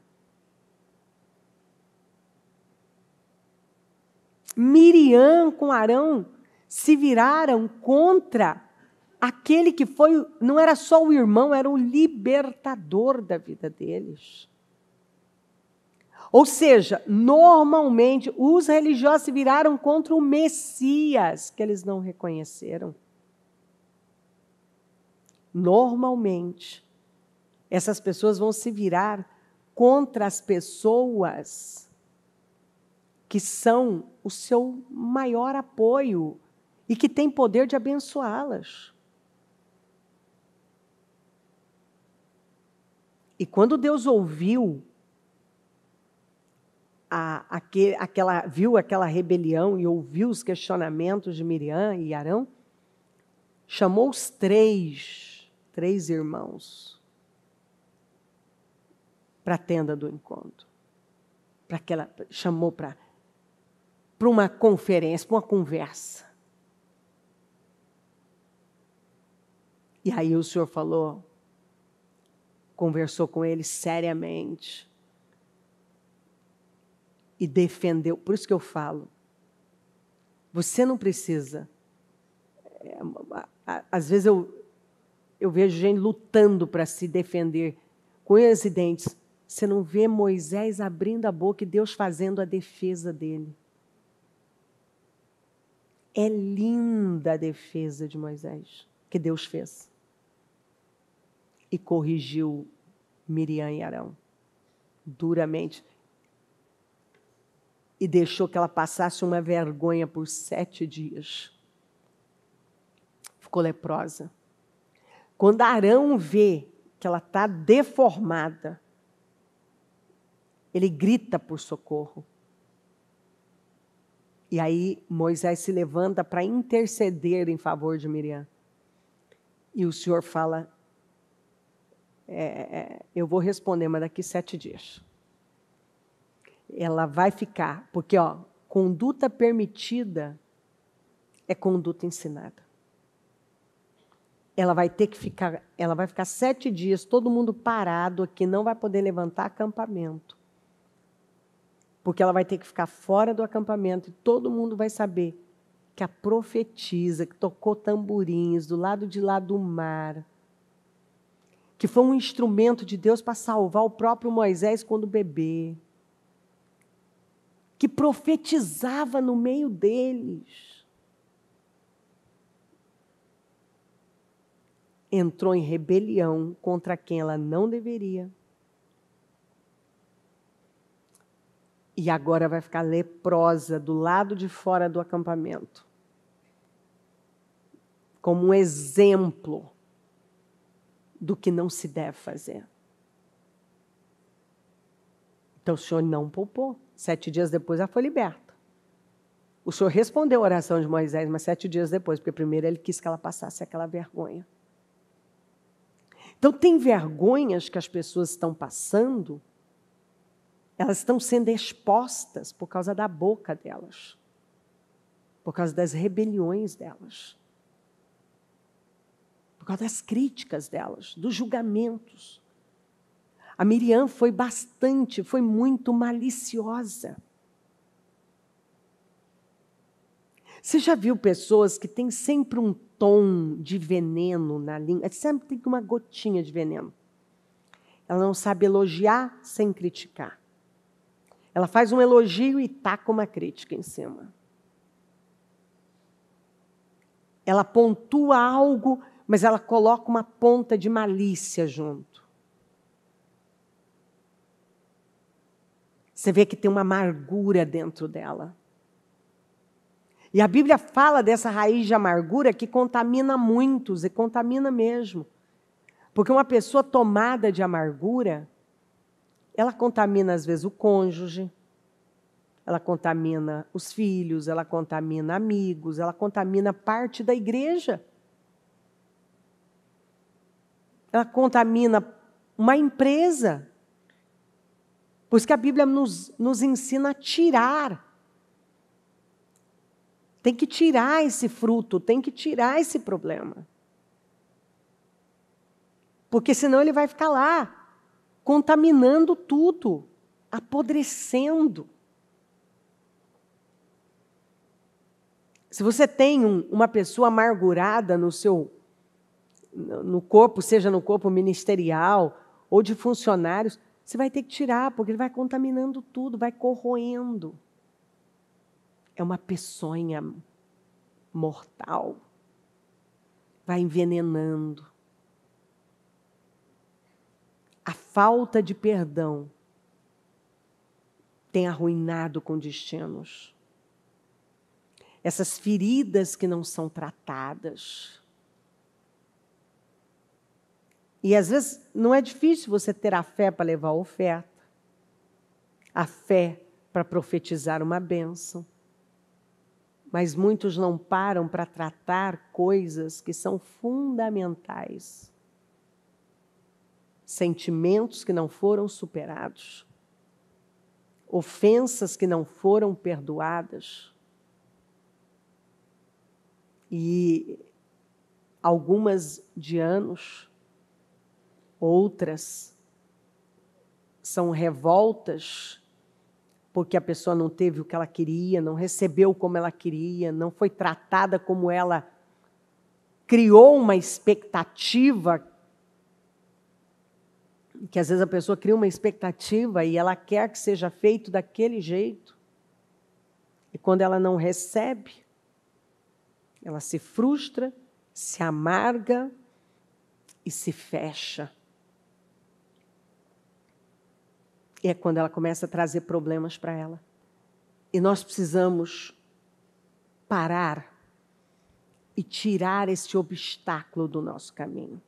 Miriam com Arão se viraram contra aquele que foi, não era só o irmão, era o libertador da vida deles. Ou seja, normalmente os religiosos se viraram contra o Messias, que eles não reconheceram. Normalmente, essas pessoas vão se virar contra as pessoas que são o seu maior apoio e que têm poder de abençoá-las. E quando Deus ouviu viu aquela rebelião e ouviu os questionamentos de Miriam e Arão, chamou os três irmãos para a tenda do encontro. Chamou para uma conferência, para uma conversa. E aí o Senhor falou, conversou com ele seriamente e defendeu. Por isso que eu falo, você não precisa... Às vezes eu vejo gente lutando para se defender com unhas e dentes. Você não vê Moisés abrindo a boca e Deus fazendo a defesa dele. É linda a defesa de Moisés, que Deus fez. E corrigiu Miriam e Arão duramente. E deixou que ela passasse uma vergonha por 7 dias. Ficou leprosa. Quando Arão vê que ela está deformada, ele grita por socorro. E aí Moisés se levanta para interceder em favor de Miriam. E o Senhor fala, eu vou responder, mas daqui 7 dias. Ela vai ficar, porque conduta permitida é conduta ensinada. Ela vai ficar 7 dias, todo mundo parado aqui, não vai poder levantar acampamento. Porque ela vai ter que ficar fora do acampamento e todo mundo vai saber que a profetisa, que tocou tamborins do lado de lá do mar, que foi um instrumento de Deus para salvar o próprio Moisés quando bebê, que profetizava no meio deles, entrou em rebelião contra quem ela não deveria. E agora vai ficar leprosa do lado de fora do acampamento. Como um exemplo do que não se deve fazer. Então o Senhor não poupou. 7 dias depois ela foi liberta. O Senhor respondeu a oração de Moisés, mas 7 dias depois, porque primeiro ele quis que ela passasse aquela vergonha. Então tem vergonhas que as pessoas estão passando, elas estão sendo expostas por causa da boca delas, por causa das rebeliões delas, por causa das críticas delas, dos julgamentos. A Miriam foi muito maliciosa. Você já viu pessoas que têm sempre um tom de veneno na língua? Sempre tem uma gotinha de veneno. Ela não sabe elogiar sem criticar. Ela faz um elogio e taca uma crítica em cima. Ela pontua algo, mas ela coloca uma ponta de malícia junto. Você vê que tem uma amargura dentro dela. E a Bíblia fala dessa raiz de amargura que contamina muitos, e contamina mesmo. Porque uma pessoa tomada de amargura, ela contamina às vezes o cônjuge, ela contamina os filhos, ela contamina amigos, ela contamina parte da igreja. Ela contamina uma empresa. Por isso que a Bíblia nos ensina a tirar. Tem que tirar esse fruto, tem que tirar esse problema. Porque senão ele vai ficar lá, contaminando tudo, apodrecendo. Se você tem uma pessoa amargurada no corpo, seja no corpo ministerial ou de funcionários, você vai ter que tirar, porque ele vai contaminando tudo, vai corroendo. É uma peçonha mortal. Vai envenenando. A falta de perdão tem arruinado com destinos. Essas feridas que não são tratadas. E às vezes não é difícil você ter a fé para levar a oferta, a fé para profetizar uma bênção. Mas muitos não param para tratar coisas que são fundamentais. Sentimentos que não foram superados. Ofensas que não foram perdoadas. E algumas de anos, outras são revoltas, porque a pessoa não teve o que ela queria, não recebeu como ela queria, não foi tratada como ela criou uma expectativa, que às vezes a pessoa cria uma expectativa e ela quer que seja feito daquele jeito. E quando ela não recebe, ela se frustra, se amarga e se fecha. E é quando ela começa a trazer problemas para ela. E nós precisamos parar e tirar esse obstáculo do nosso caminho.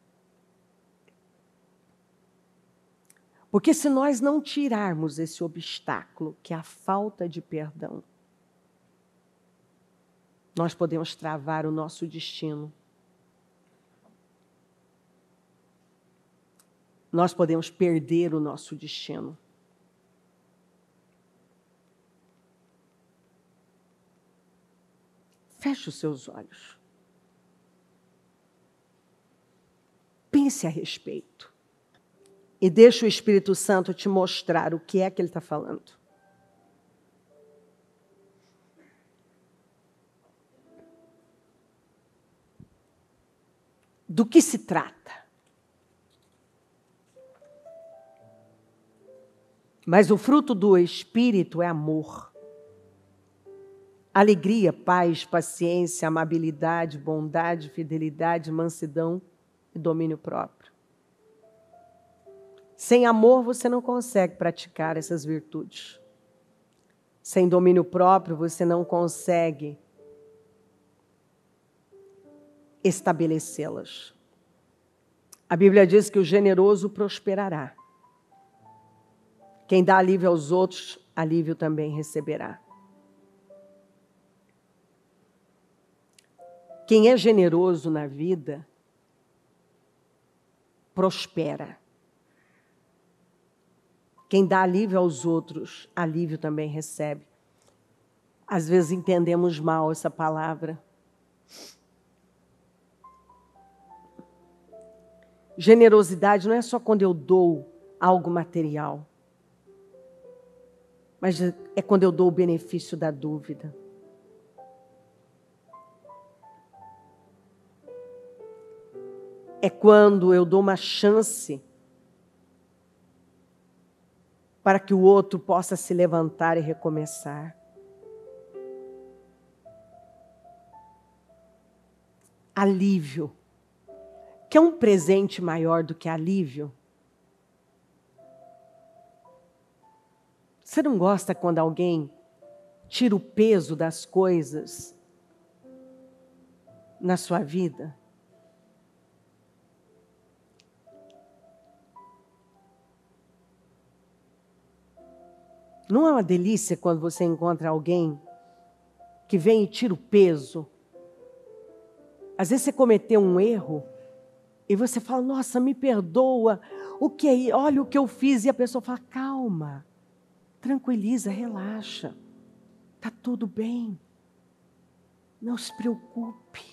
Porque se nós não tirarmos esse obstáculo, que é a falta de perdão, nós podemos travar o nosso destino. Nós podemos perder o nosso destino. Feche os seus olhos. Pense a respeito. E deixa o Espírito Santo te mostrar o que é que ele está falando. Do que se trata? Mas o fruto do Espírito é amor, alegria, paz, paciência, amabilidade, bondade, fidelidade, mansidão e domínio próprio. Sem amor, você não consegue praticar essas virtudes. Sem domínio próprio, você não consegue estabelecê-las. A Bíblia diz que o generoso prosperará. Quem dá alívio aos outros, alívio também receberá. Quem é generoso na vida, prospera. Quem dá alívio aos outros, alívio também recebe. Às vezes entendemos mal essa palavra. Generosidade não é só quando eu dou algo material, mas é quando eu dou o benefício da dúvida. É quando eu dou uma chance para que o outro possa se levantar e recomeçar. Alívio. Quer um presente maior do que alívio? Você não gosta quando alguém tira o peso das coisas na sua vida? Não é uma delícia quando você encontra alguém que vem e tira o peso? Às vezes você cometeu um erro e você fala, nossa, me perdoa, o que é? Olha o que eu fiz. E a pessoa fala, calma, tranquiliza, relaxa, está tudo bem, não se preocupe.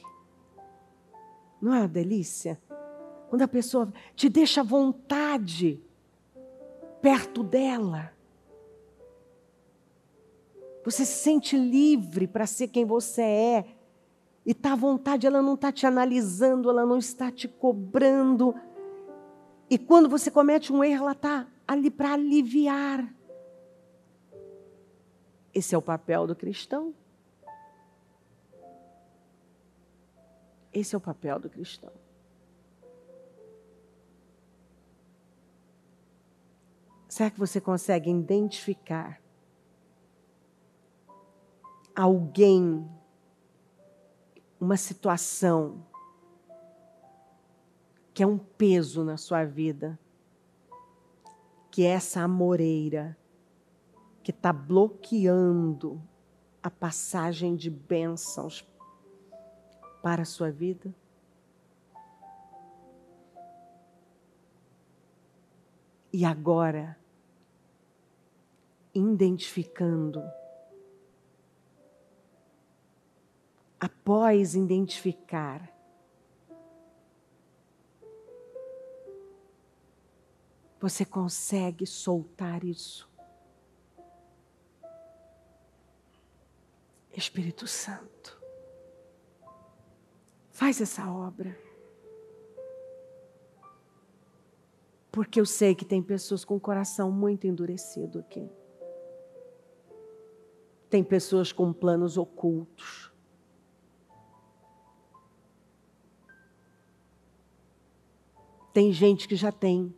Não é uma delícia? Quando a pessoa te deixa à vontade perto dela. Você se sente livre para ser quem você é. E está à vontade, ela não está te analisando, ela não está te cobrando. E quando você comete um erro, ela está ali para aliviar. Esse é o papel do cristão. Esse é o papel do cristão. Será que você consegue identificar alguém, uma situação que é um peso na sua vida, que é essa amoreira que está bloqueando a passagem de bênçãos para a sua vida? E agora, identificando, após identificar, você consegue soltar isso? Espírito Santo, Faz essa obra. Porque eu sei que tem pessoas com o coração muito endurecido aqui. Tem pessoas com planos ocultos. Tem gente que já tem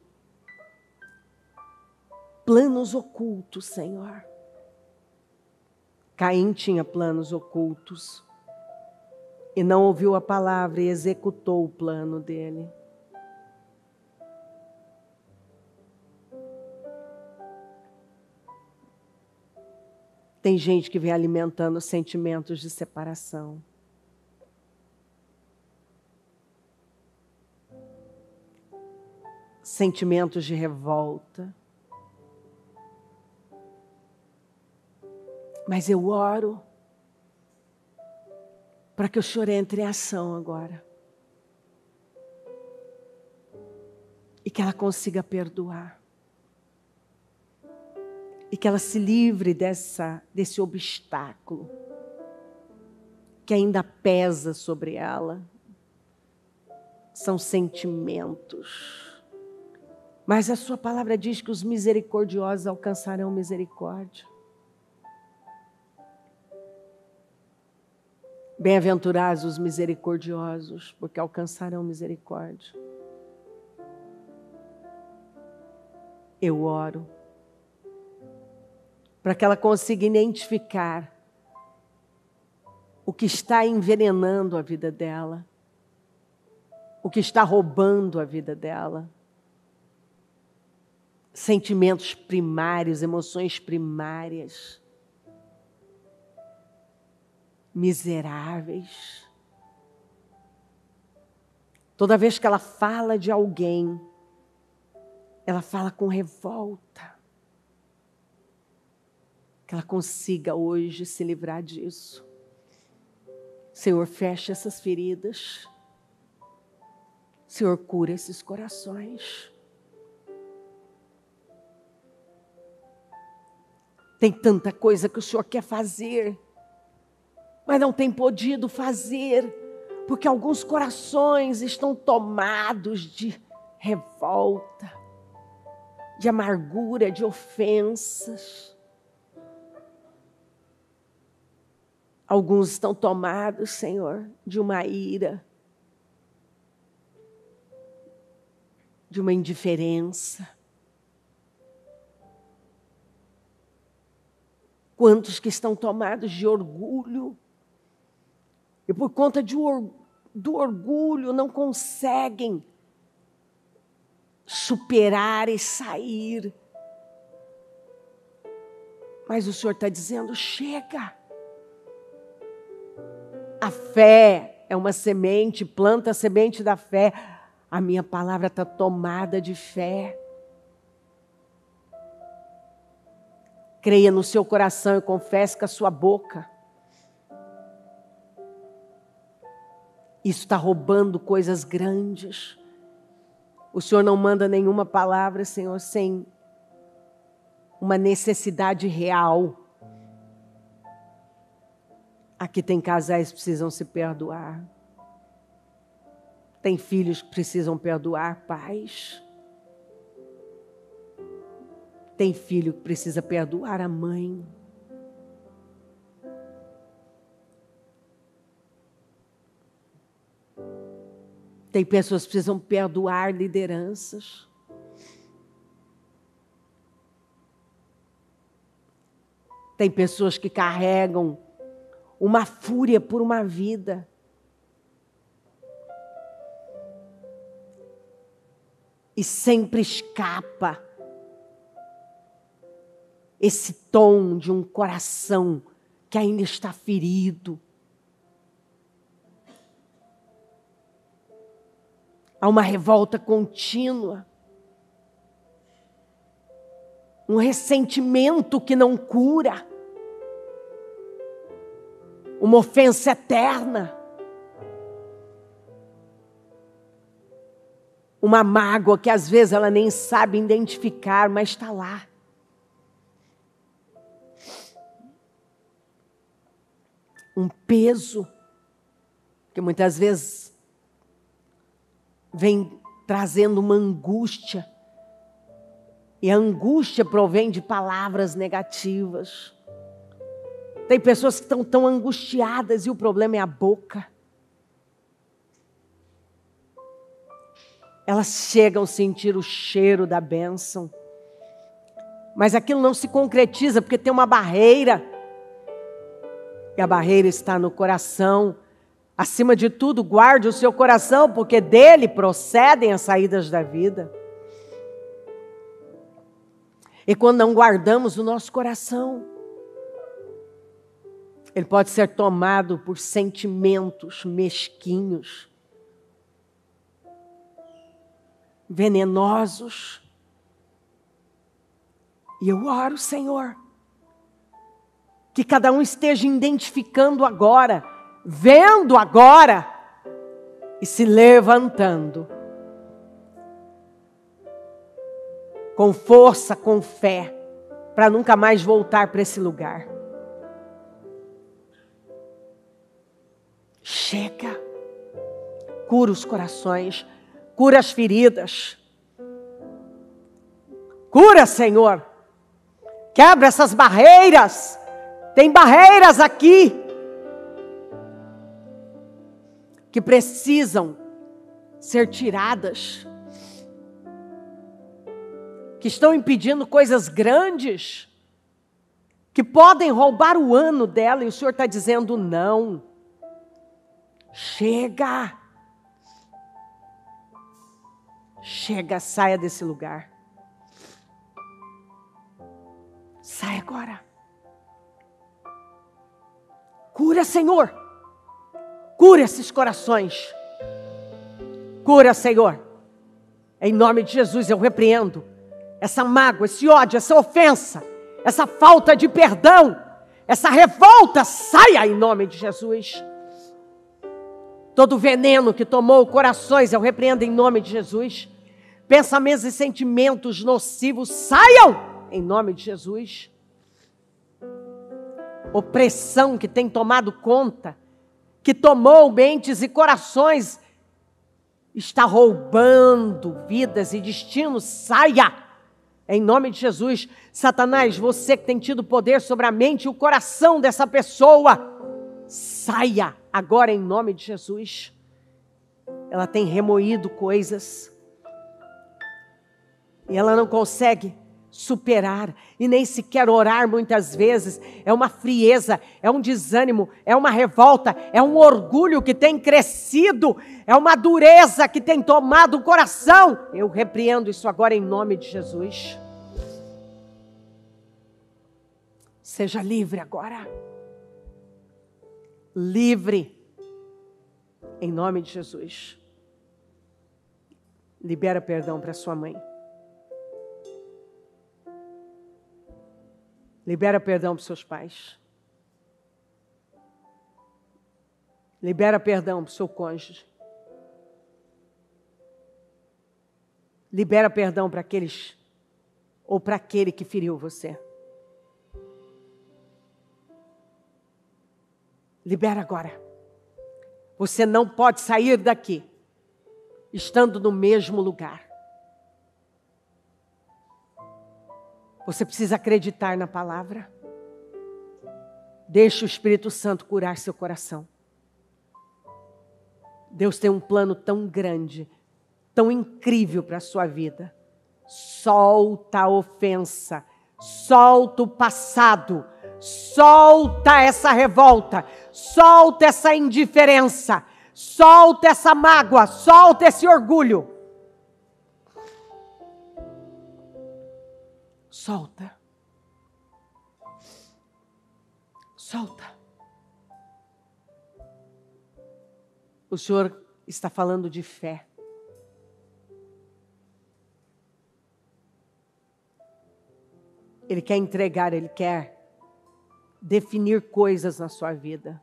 planos ocultos, Senhor. Caim tinha planos ocultos e não ouviu a palavra e executou o plano dele. Tem gente que vem alimentando sentimentos de separação. Sentimentos de revolta. Mas eu oro para que o Senhor entre em ação agora. E que ela consiga perdoar. E que ela se livre desse obstáculo que ainda pesa sobre ela. São sentimentos. Mas a sua palavra diz que os misericordiosos alcançarão misericórdia. Bem-aventurados os misericordiosos, porque alcançarão misericórdia. Eu oro para que ela consiga identificar o que está envenenando a vida dela, o que está roubando a vida dela. Sentimentos primários, emoções primárias, miseráveis. Toda vez que ela fala de alguém, ela fala com revolta. Que ela consiga hoje se livrar disso. Senhor, fecha essas feridas. Senhor, cura esses corações. Tem tanta coisa que o Senhor quer fazer, mas não tem podido fazer, porque alguns corações estão tomados de revolta, de amargura, de ofensas. Alguns estão tomados, Senhor, de uma ira, de uma indiferença. Quantos que estão tomados de orgulho e por conta do orgulho não conseguem superar e sair. Mas o Senhor está dizendo, chega. A fé é uma semente, planta a semente da fé. A minha palavra está tomada de fé. Creia no seu coração e confesse com a sua boca. Isso está roubando coisas grandes. O Senhor não manda nenhuma palavra, Senhor, sem uma necessidade real. Aqui tem casais que precisam se perdoar. Tem filhos que precisam perdoar pais. Tem filho que precisa perdoar a mãe. Tem pessoas que precisam perdoar lideranças. Tem pessoas que carregam uma fúria por uma vida. E sempre escapa esse tom de um coração que ainda está ferido. Há uma revolta contínua. Um ressentimento que não cura. Uma ofensa eterna. Uma mágoa que às vezes ela nem sabe identificar, mas está lá. Um peso que muitas vezes vem trazendo uma angústia. E a angústia provém de palavras negativas. Tem pessoas que estão tão angustiadas e o problema é a boca. Elas chegam a sentir o cheiro da bênção. Mas aquilo não se concretiza porque tem uma barreira. E a barreira está no coração. Acima de tudo, guarde o seu coração, porque dele procedem as saídas da vida. E quando não guardamos o nosso coração, ele pode ser tomado por sentimentos mesquinhos, venenosos. E eu oro, Senhor, que cada um esteja identificando agora, vendo agora e se levantando. Com força, com fé, para nunca mais voltar para esse lugar. Chega. Cura os corações, cura as feridas. Cura, Senhor. Quebra essas barreiras. Tem barreiras aqui que precisam ser tiradas, que estão impedindo coisas grandes, que podem roubar o ano dela, e o Senhor está dizendo não. Chega. Chega, saia desse lugar. Sai agora. Cura, Senhor. Cura esses corações. Cura, Senhor. Em nome de Jesus eu repreendo essa mágoa, esse ódio, essa ofensa, essa falta de perdão, essa revolta, saia em nome de Jesus. Todo veneno que tomou corações, eu repreendo em nome de Jesus. Pensamentos e sentimentos nocivos, saiam em nome de Jesus. Opressão que tem tomado conta, que tomou mentes e corações, está roubando vidas e destinos, saia. Em nome de Jesus. Satanás, você que tem tido poder sobre a mente e o coração dessa pessoa, saia agora em nome de Jesus. Ela tem remoído coisas e ela não consegue superar e nem sequer orar muitas vezes. É uma frieza, é um desânimo, é uma revolta, é um orgulho que tem crescido, é uma dureza que tem tomado o coração. Eu repreendo isso agora em nome de Jesus. Seja livre agora. Livre. Em nome de Jesus. Libera perdão para sua mãe. Libera perdão para os seus pais. Libera perdão para o seu cônjuge. Libera perdão para aqueles ou para aquele que feriu você. Libera agora. Você não pode sair daqui estando no mesmo lugar. Você precisa acreditar na palavra. Deixe o Espírito Santo curar seu coração. Deus tem um plano tão grande, tão incrível para a sua vida. Solta a ofensa, solta o passado, solta essa revolta, solta essa indiferença, solta essa mágoa, solta esse orgulho. Solta. Solta. O Senhor está falando de fé. Ele quer entregar, Ele quer definir coisas na sua vida.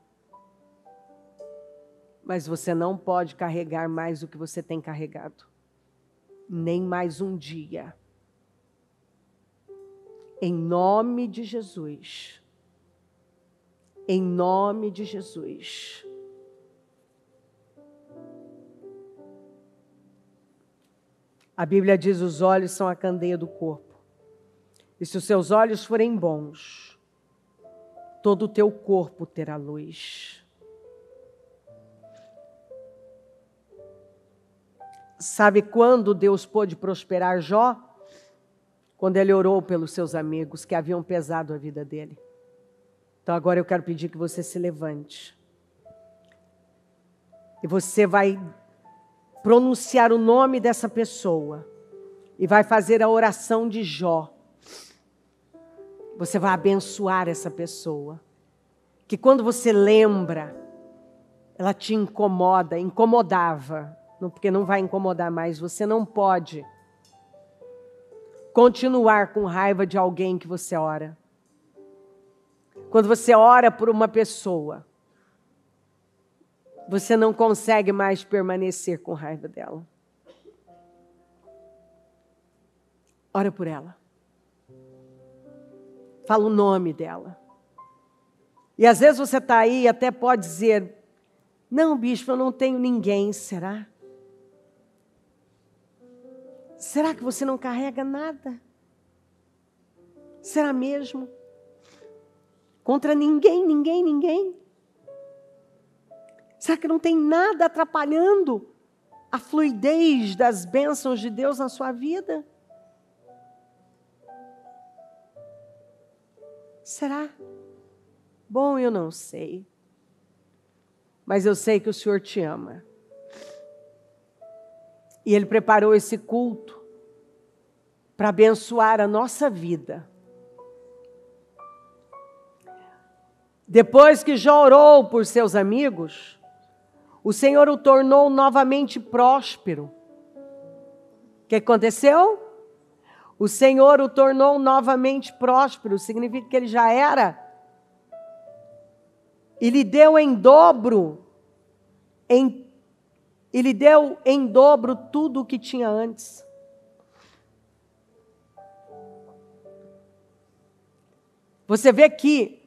Mas você não pode carregar mais do que você tem carregado. Nem mais um dia. Em nome de Jesus. Em nome de Jesus. A Bíblia diz: os olhos são a candeia do corpo. E se os seus olhos forem bons, todo o teu corpo terá luz. Sabe quando Deus pôde prosperar Jó? Quando ele orou pelos seus amigos que haviam pesado a vida dele. Então agora eu quero pedir que você se levante. E você vai pronunciar o nome dessa pessoa. E vai fazer a oração de Jó. Você vai abençoar essa pessoa. Que quando você lembra, ela te incomoda, incomodava. Porque não vai incomodar mais. Você não pode continuar com raiva de alguém que você ora. Quando você ora por uma pessoa, você não consegue mais permanecer com raiva dela. Ora por ela. Fala o nome dela. E às vezes você está aí e até pode dizer: não, bispo, eu não tenho ninguém. Será? Será que você não carrega nada? Será mesmo? Contra ninguém? Será que não tem nada atrapalhando a fluidez das bênçãos de Deus na sua vida? Será? Bom, eu não sei. Mas eu sei que o Senhor te ama. E Ele preparou esse culto para abençoar a nossa vida. Depois que Jó orou por seus amigos, o Senhor o tornou novamente próspero. O que aconteceu? O Senhor o tornou novamente próspero. Significa que ele já era. E lhe deu em dobro, tudo o que tinha antes. Você vê que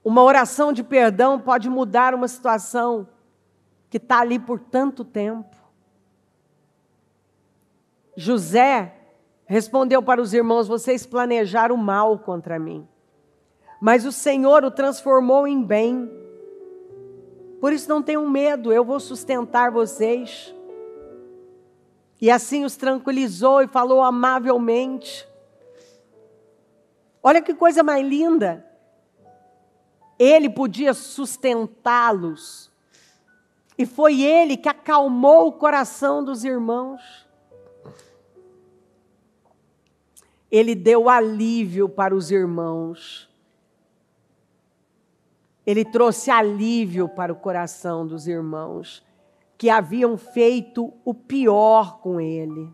uma oração de perdão pode mudar uma situação que está ali por tanto tempo. José respondeu para os irmãos: vocês planejaram mal contra mim, mas o Senhor o transformou em bem. Por isso não tenham medo, eu vou sustentar vocês. E assim os tranquilizou e falou amavelmente. Olha que coisa mais linda. Ele podia sustentá-los. E foi ele que acalmou o coração dos irmãos. Ele deu alívio para os irmãos. Ele trouxe alívio para o coração dos irmãos, que haviam feito o pior com ele.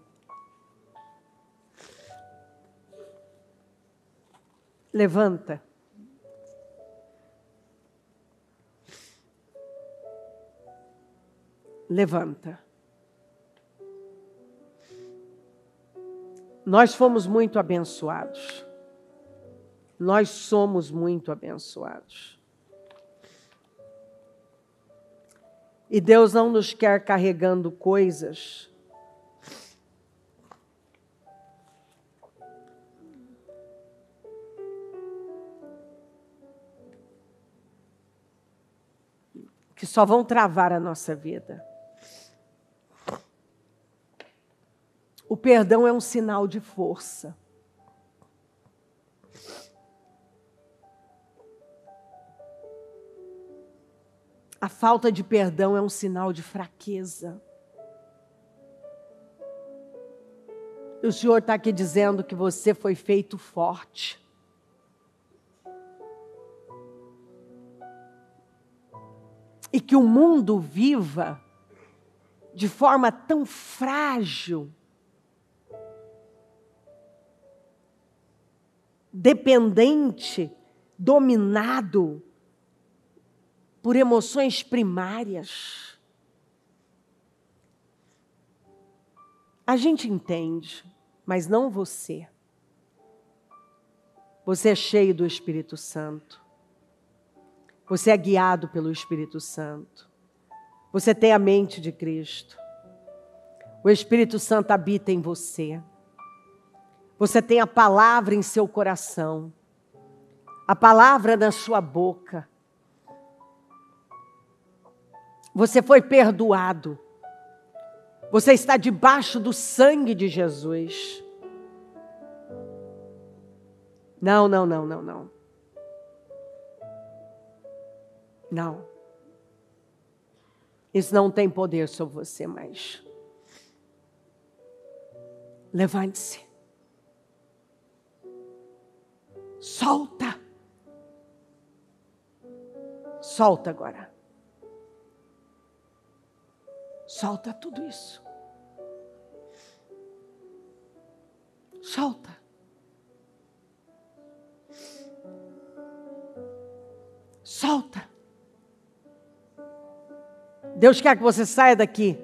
Levanta. Levanta. Nós fomos muito abençoados. Nós somos muito abençoados. E Deus não nos quer carregando coisas que só vão travar a nossa vida. O perdão é um sinal de força. A falta de perdão é um sinal de fraqueza. E o Senhor está aqui dizendo que você foi feito forte. E que o mundo viva de forma tão frágil, dependente, dominado por emoções primárias. A gente entende, mas não você. Você é cheio do Espírito Santo. Você é guiado pelo Espírito Santo. Você tem a mente de Cristo. O Espírito Santo habita em você. Você tem a palavra em seu coração. A palavra na sua boca. Você foi perdoado. Você está debaixo do sangue de Jesus. Não. Não. Isso não tem poder sobre você mais. Levante-se. Solta. Solta agora. Solta tudo isso. Solta. Solta. Deus quer que você saia daqui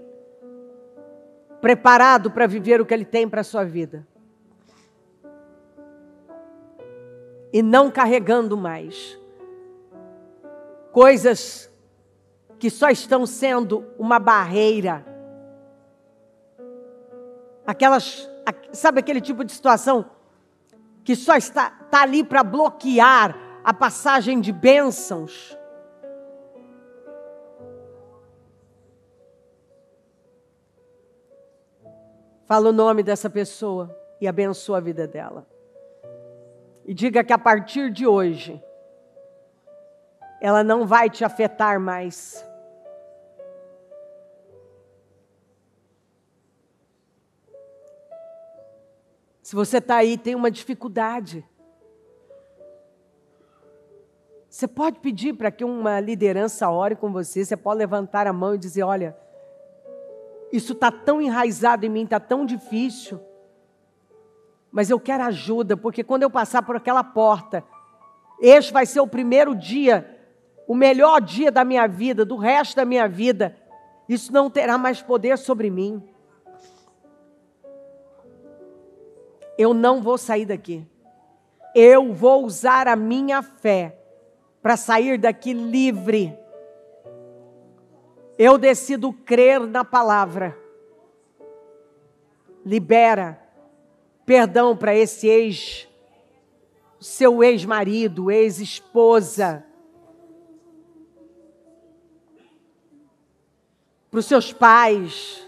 preparado para viver o que Ele tem para a sua vida. E não carregando mais coisas que só estão sendo uma barreira. Sabe aquele tipo de situação que só está ali para bloquear a passagem de bênçãos? Fala o nome dessa pessoa e abençoa a vida dela. E diga que a partir de hoje, ela não vai te afetar mais. Se você está aí, tem uma dificuldade. Você pode pedir para que uma liderança ore com você. Você pode levantar a mão e dizer, olha, isso está tão enraizado em mim, está tão difícil. Mas eu quero ajuda, porque quando eu passar por aquela porta, este vai ser o primeiro dia, o melhor dia da minha vida, do resto da minha vida. Isso não terá mais poder sobre mim. Eu não vou sair daqui. Eu vou usar a minha fé para sair daqui livre. Eu decido crer na palavra. Libera perdão para esse seu ex-marido, ex-esposa. Para os seus pais.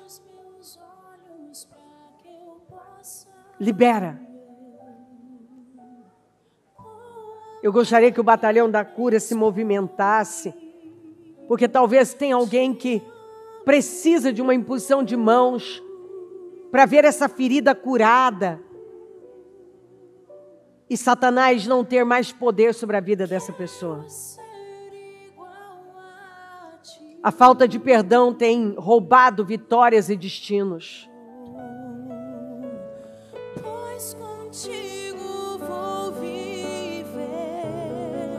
Libera. Eu gostaria que o batalhão da cura se movimentasse, porque talvez tenha alguém que precisa de uma imposição de mãos para ver essa ferida curada e Satanás não ter mais poder sobre a vida dessa pessoa. A falta de perdão tem roubado vitórias e destinos.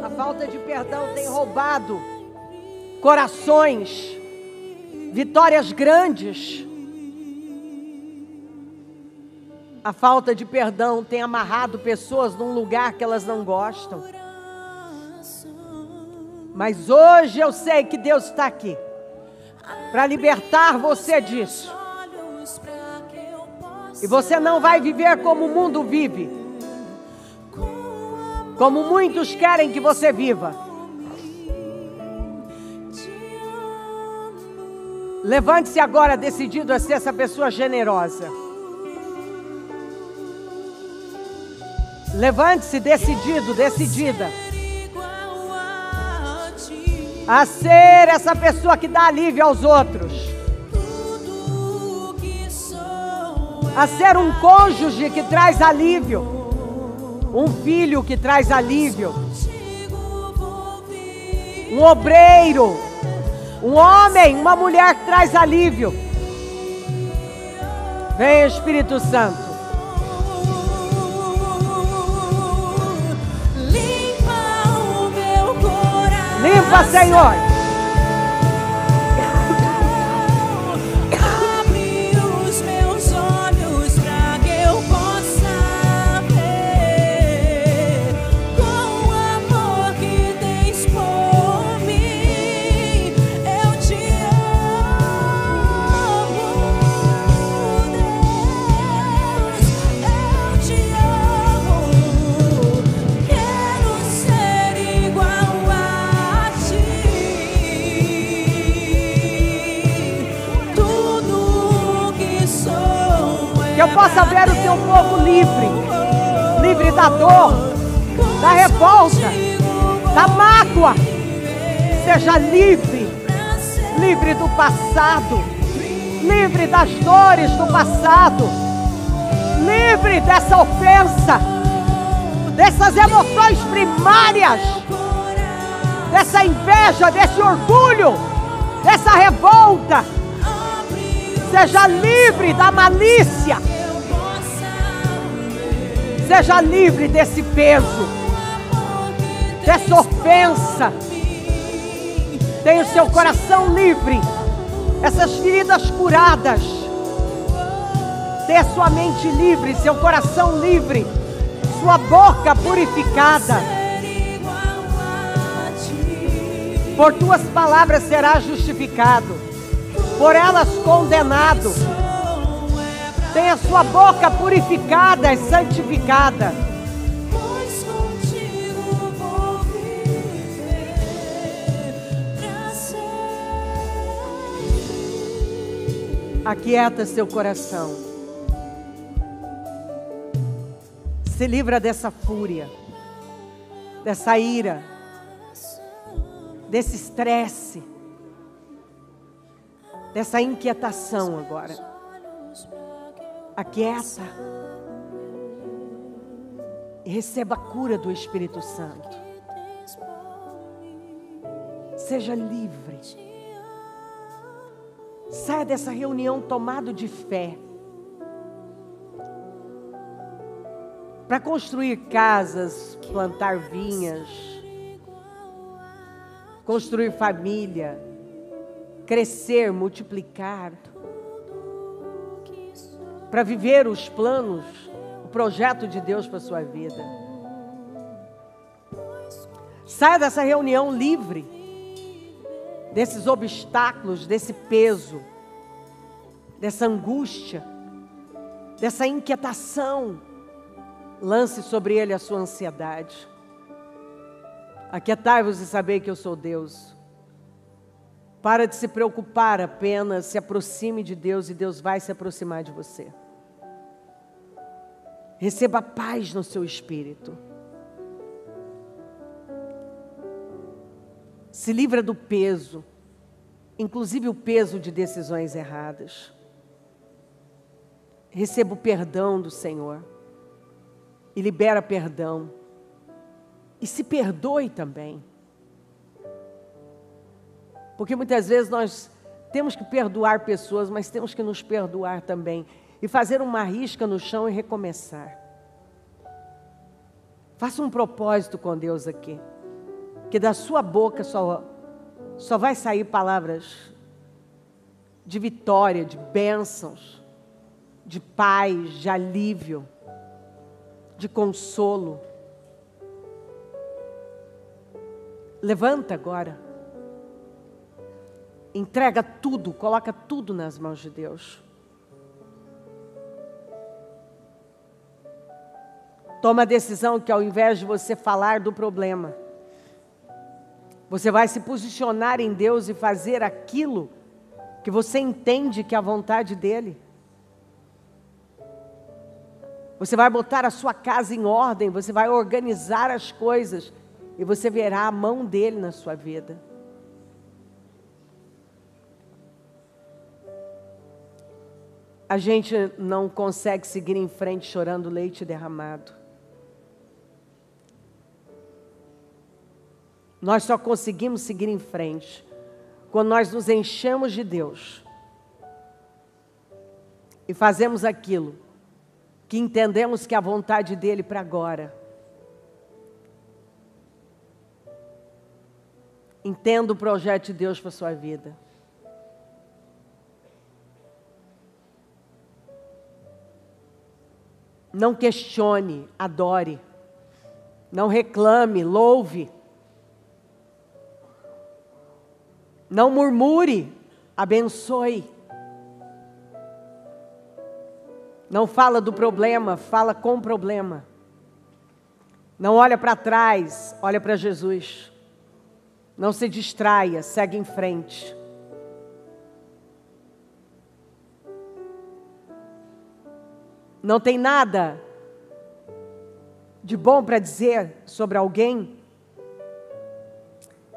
A falta de perdão tem roubado corações, vitórias grandes. A falta de perdão tem amarrado pessoas num lugar que elas não gostam. Mas hoje eu sei que Deus está aqui para libertar você disso. E você não vai viver como o mundo vive, como muitos querem que você viva. Levante-se agora decidido a ser essa pessoa generosa. Levante-se decidido, decidida a ser essa pessoa que dá alívio aos outros. A ser um cônjuge que traz alívio. Um filho que traz alívio. Um obreiro. Um homem, uma mulher que traz alívio. Vem, Espírito Santo. Limpa, Senhor. Abre os meus olhos para que eu possa ver com o amor que tens por mim. Eu te amo. possa ver o teu povo livre, livre da dor, da revolta, da mágoa. Seja livre, livre do passado, livre das dores do passado, livre dessa ofensa, dessas emoções primárias, dessa inveja, desse orgulho, dessa revolta. Seja livre da malícia, seja livre desse peso, dessa ofensa. Tenha o seu coração livre, essas feridas curadas. Tenha sua mente livre, seu coração livre, sua boca purificada. Por tuas palavras serás justificado, por elas condenado. Tenha sua boca purificada e santificada. Pois contigo vou viver pra sempre. Aquieta seu coração. Se livra dessa fúria, dessa ira, desse estresse, dessa inquietação agora. Aquieta e receba a cura do Espírito Santo. Seja livre. Saia dessa reunião tomado de fé para construir casas, plantar vinhas, construir família, crescer, multiplicar, para viver os planos, o projeto de Deus para a sua vida. Saia dessa reunião livre desses obstáculos, desse peso, dessa angústia, dessa inquietação. Lance sobre ele a sua ansiedade. Aquietai-vos e sabei que eu sou Deus. Para de se preocupar apenas, se aproxime de Deus e Deus vai se aproximar de você. Receba paz no seu espírito. Se livra do peso, inclusive o peso de decisões erradas. Receba o perdão do Senhor e libera perdão. E se perdoe também. Porque muitas vezes nós temos que perdoar pessoas, mas temos que nos perdoar também. E fazer uma risca no chão e recomeçar. Faça um propósito com Deus aqui. Que da sua boca só vai sair palavras de vitória, de bênçãos, de paz, de alívio, de consolo. Levanta agora. Entrega tudo, coloca tudo nas mãos de Deus. Toma a decisão que ao invés de você falar do problema, você vai se posicionar em Deus e fazer aquilo que você entende que é a vontade dEle. Você vai botar a sua casa em ordem, você vai organizar as coisas e você verá a mão dEle na sua vida. A gente não consegue seguir em frente chorando leite derramado. Nós só conseguimos seguir em frente quando nós nos enchemos de Deus e fazemos aquilo que entendemos que é a vontade dEle para agora. Entenda o projeto de Deus para a sua vida. Não questione, adore. Não reclame, louve. Não murmure, abençoe. Não fala do problema, fala com o problema. Não olha para trás, olha para Jesus. Não se distraia, segue em frente. não tem nada de bom para dizer sobre alguém,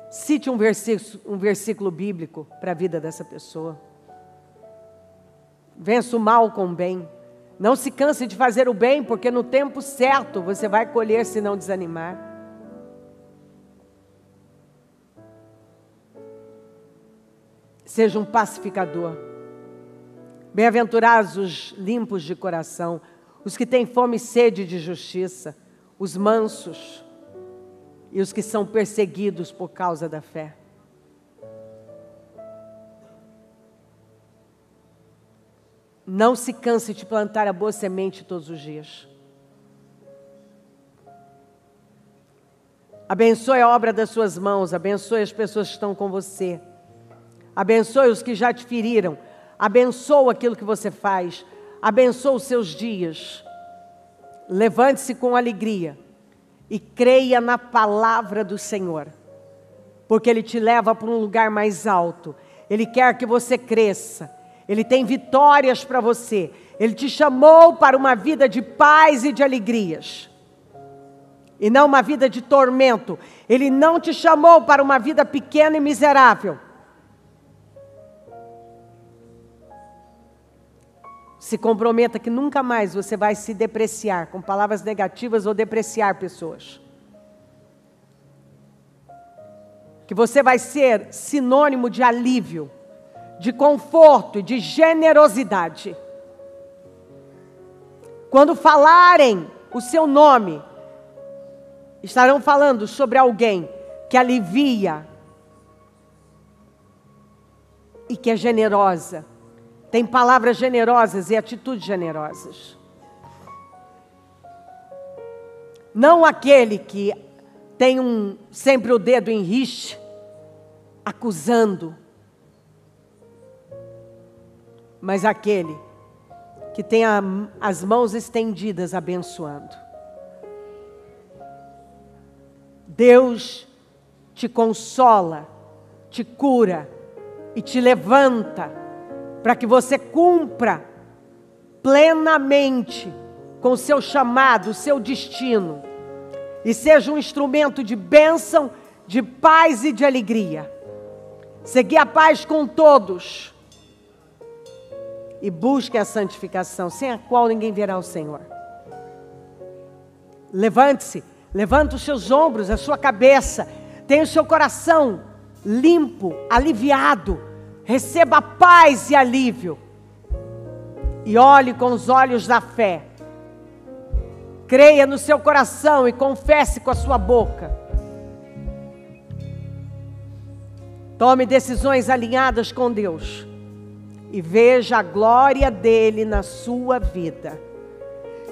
cite um versículo bíblico para a vida dessa pessoa. Vença o mal com o bem. Não se canse de fazer o bem, porque no tempo certo você vai colher se não desanimar. Seja um pacificador. Bem-aventurados os limpos de coração, os que têm fome e sede de justiça, os mansos e os que são perseguidos por causa da fé. Não se canse de plantar a boa semente todos os dias. Abençoe a obra das suas mãos, abençoe as pessoas que estão com você. Abençoe os que já te feriram. Abençoe aquilo que você faz. Abençoe os seus dias. Levante-se com alegria e creia na palavra do Senhor, porque Ele te leva para um lugar mais alto. Ele quer que você cresça. Ele tem vitórias para você. Ele te chamou para uma vida de paz e de alegrias, e não uma vida de tormento. Ele não te chamou para uma vida pequena e miserável. Se comprometa que nunca mais você vai se depreciar com palavras negativas ou depreciar pessoas. Que você vai ser sinônimo de alívio, de conforto e de generosidade. Quando falarem o seu nome, estarão falando sobre alguém que alivia e que é generosa. Tem palavras generosas e atitudes generosas. Não aquele que tem sempre o dedo em rixe, acusando, mas aquele que tem as mãos estendidas abençoando. Deus te consola, te cura e te levanta para que você cumpra plenamente com o seu chamado, o seu destino, e seja um instrumento de bênção, de paz e de alegria. Segui a paz com todos e busque a santificação, sem a qual ninguém verá o Senhor. Levante-se, levante os seus ombros, a sua cabeça, tenha o seu coração limpo, aliviado. Receba paz e alívio. E olhe com os olhos da fé. Creia no seu coração e confesse com a sua boca. Tome decisões alinhadas com Deus. E veja a glória dele na sua vida.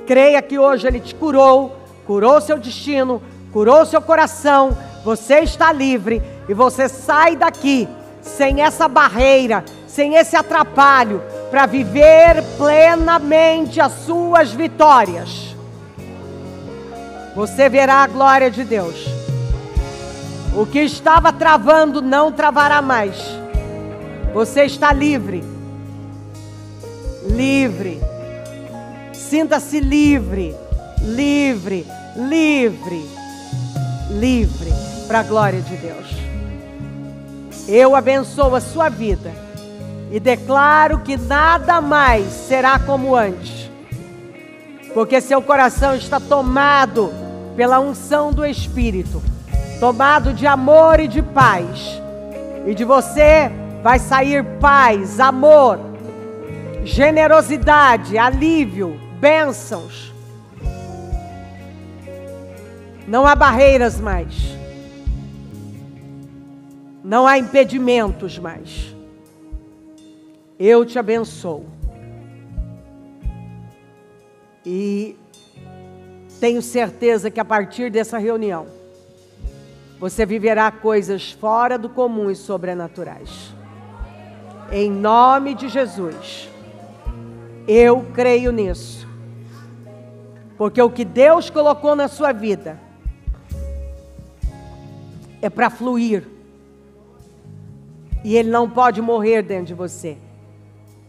Creia que hoje Ele te curou, curou seu destino, curou seu coração. Você está livre e você sai daqui sem essa barreira, sem esse atrapalho, para viver plenamente as suas vitórias. Você verá a glória de Deus. O que estava travando não travará mais. Você está livre. Livre. Sinta-se livre. Livre. Livre. Livre. Para a glória de Deus. Eu abençoo a sua vida e declaro que nada mais será como antes, porque seu coração está tomado pela unção do Espírito, tomado de amor e de paz, e de você vai sair paz, amor, generosidade, alívio, bênçãos. Não há barreiras mais. Não há impedimentos mais. Eu te abençoo. E tenho certeza que a partir dessa reunião, você viverá coisas fora do comum e sobrenaturais. Em nome de Jesus. Eu creio nisso. Porque o que Deus colocou na sua vida é para fluir. E ele não pode morrer dentro de você.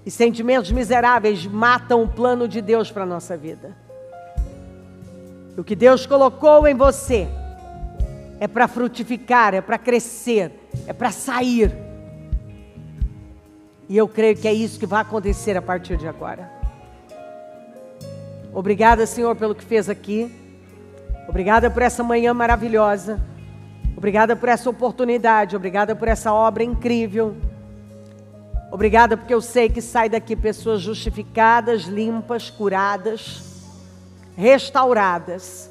E sentimentos miseráveis matam o plano de Deus para a nossa vida. O que Deus colocou em você é para frutificar, é para crescer, é para sair. E eu creio que é isso que vai acontecer a partir de agora. Obrigada, Senhor, pelo que fez aqui. Obrigada por essa manhã maravilhosa. Obrigada por essa oportunidade. Obrigada por essa obra incrível. Obrigada porque eu sei que sai daqui pessoas justificadas, limpas, curadas, restauradas,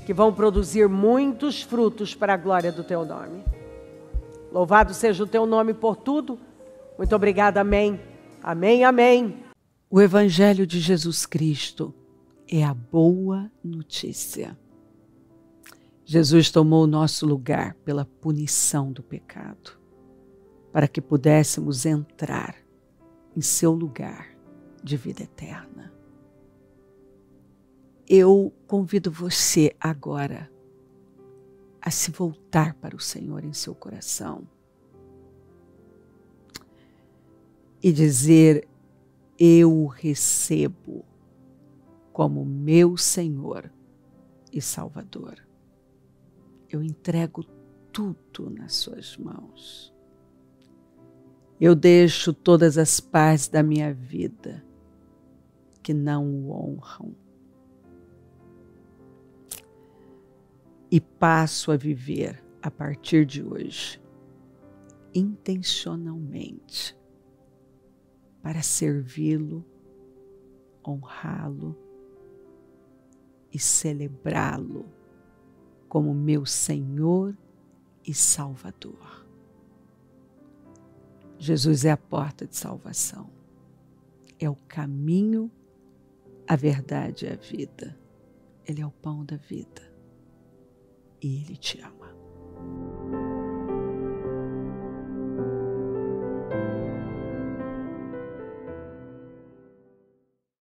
que vão produzir muitos frutos para a glória do Teu nome. Louvado seja o Teu nome por tudo. Muito obrigada, amém. Amém, amém. O Evangelho de Jesus Cristo é a boa notícia. Jesus tomou o nosso lugar pela punição do pecado, para que pudéssemos entrar em seu lugar de vida eterna. Eu convido você agora a se voltar para o Senhor em seu coração e dizer: eu o recebo como meu Senhor e Salvador. Eu entrego tudo nas suas mãos. Eu deixo todas as partes da minha vida que não o honram e passo a viver a partir de hoje intencionalmente para servi-lo, honrá-lo e celebrá-lo como meu Senhor e Salvador. Jesus é a porta de salvação, é o caminho, a verdade e a vida. Ele é o pão da vida e Ele te ama.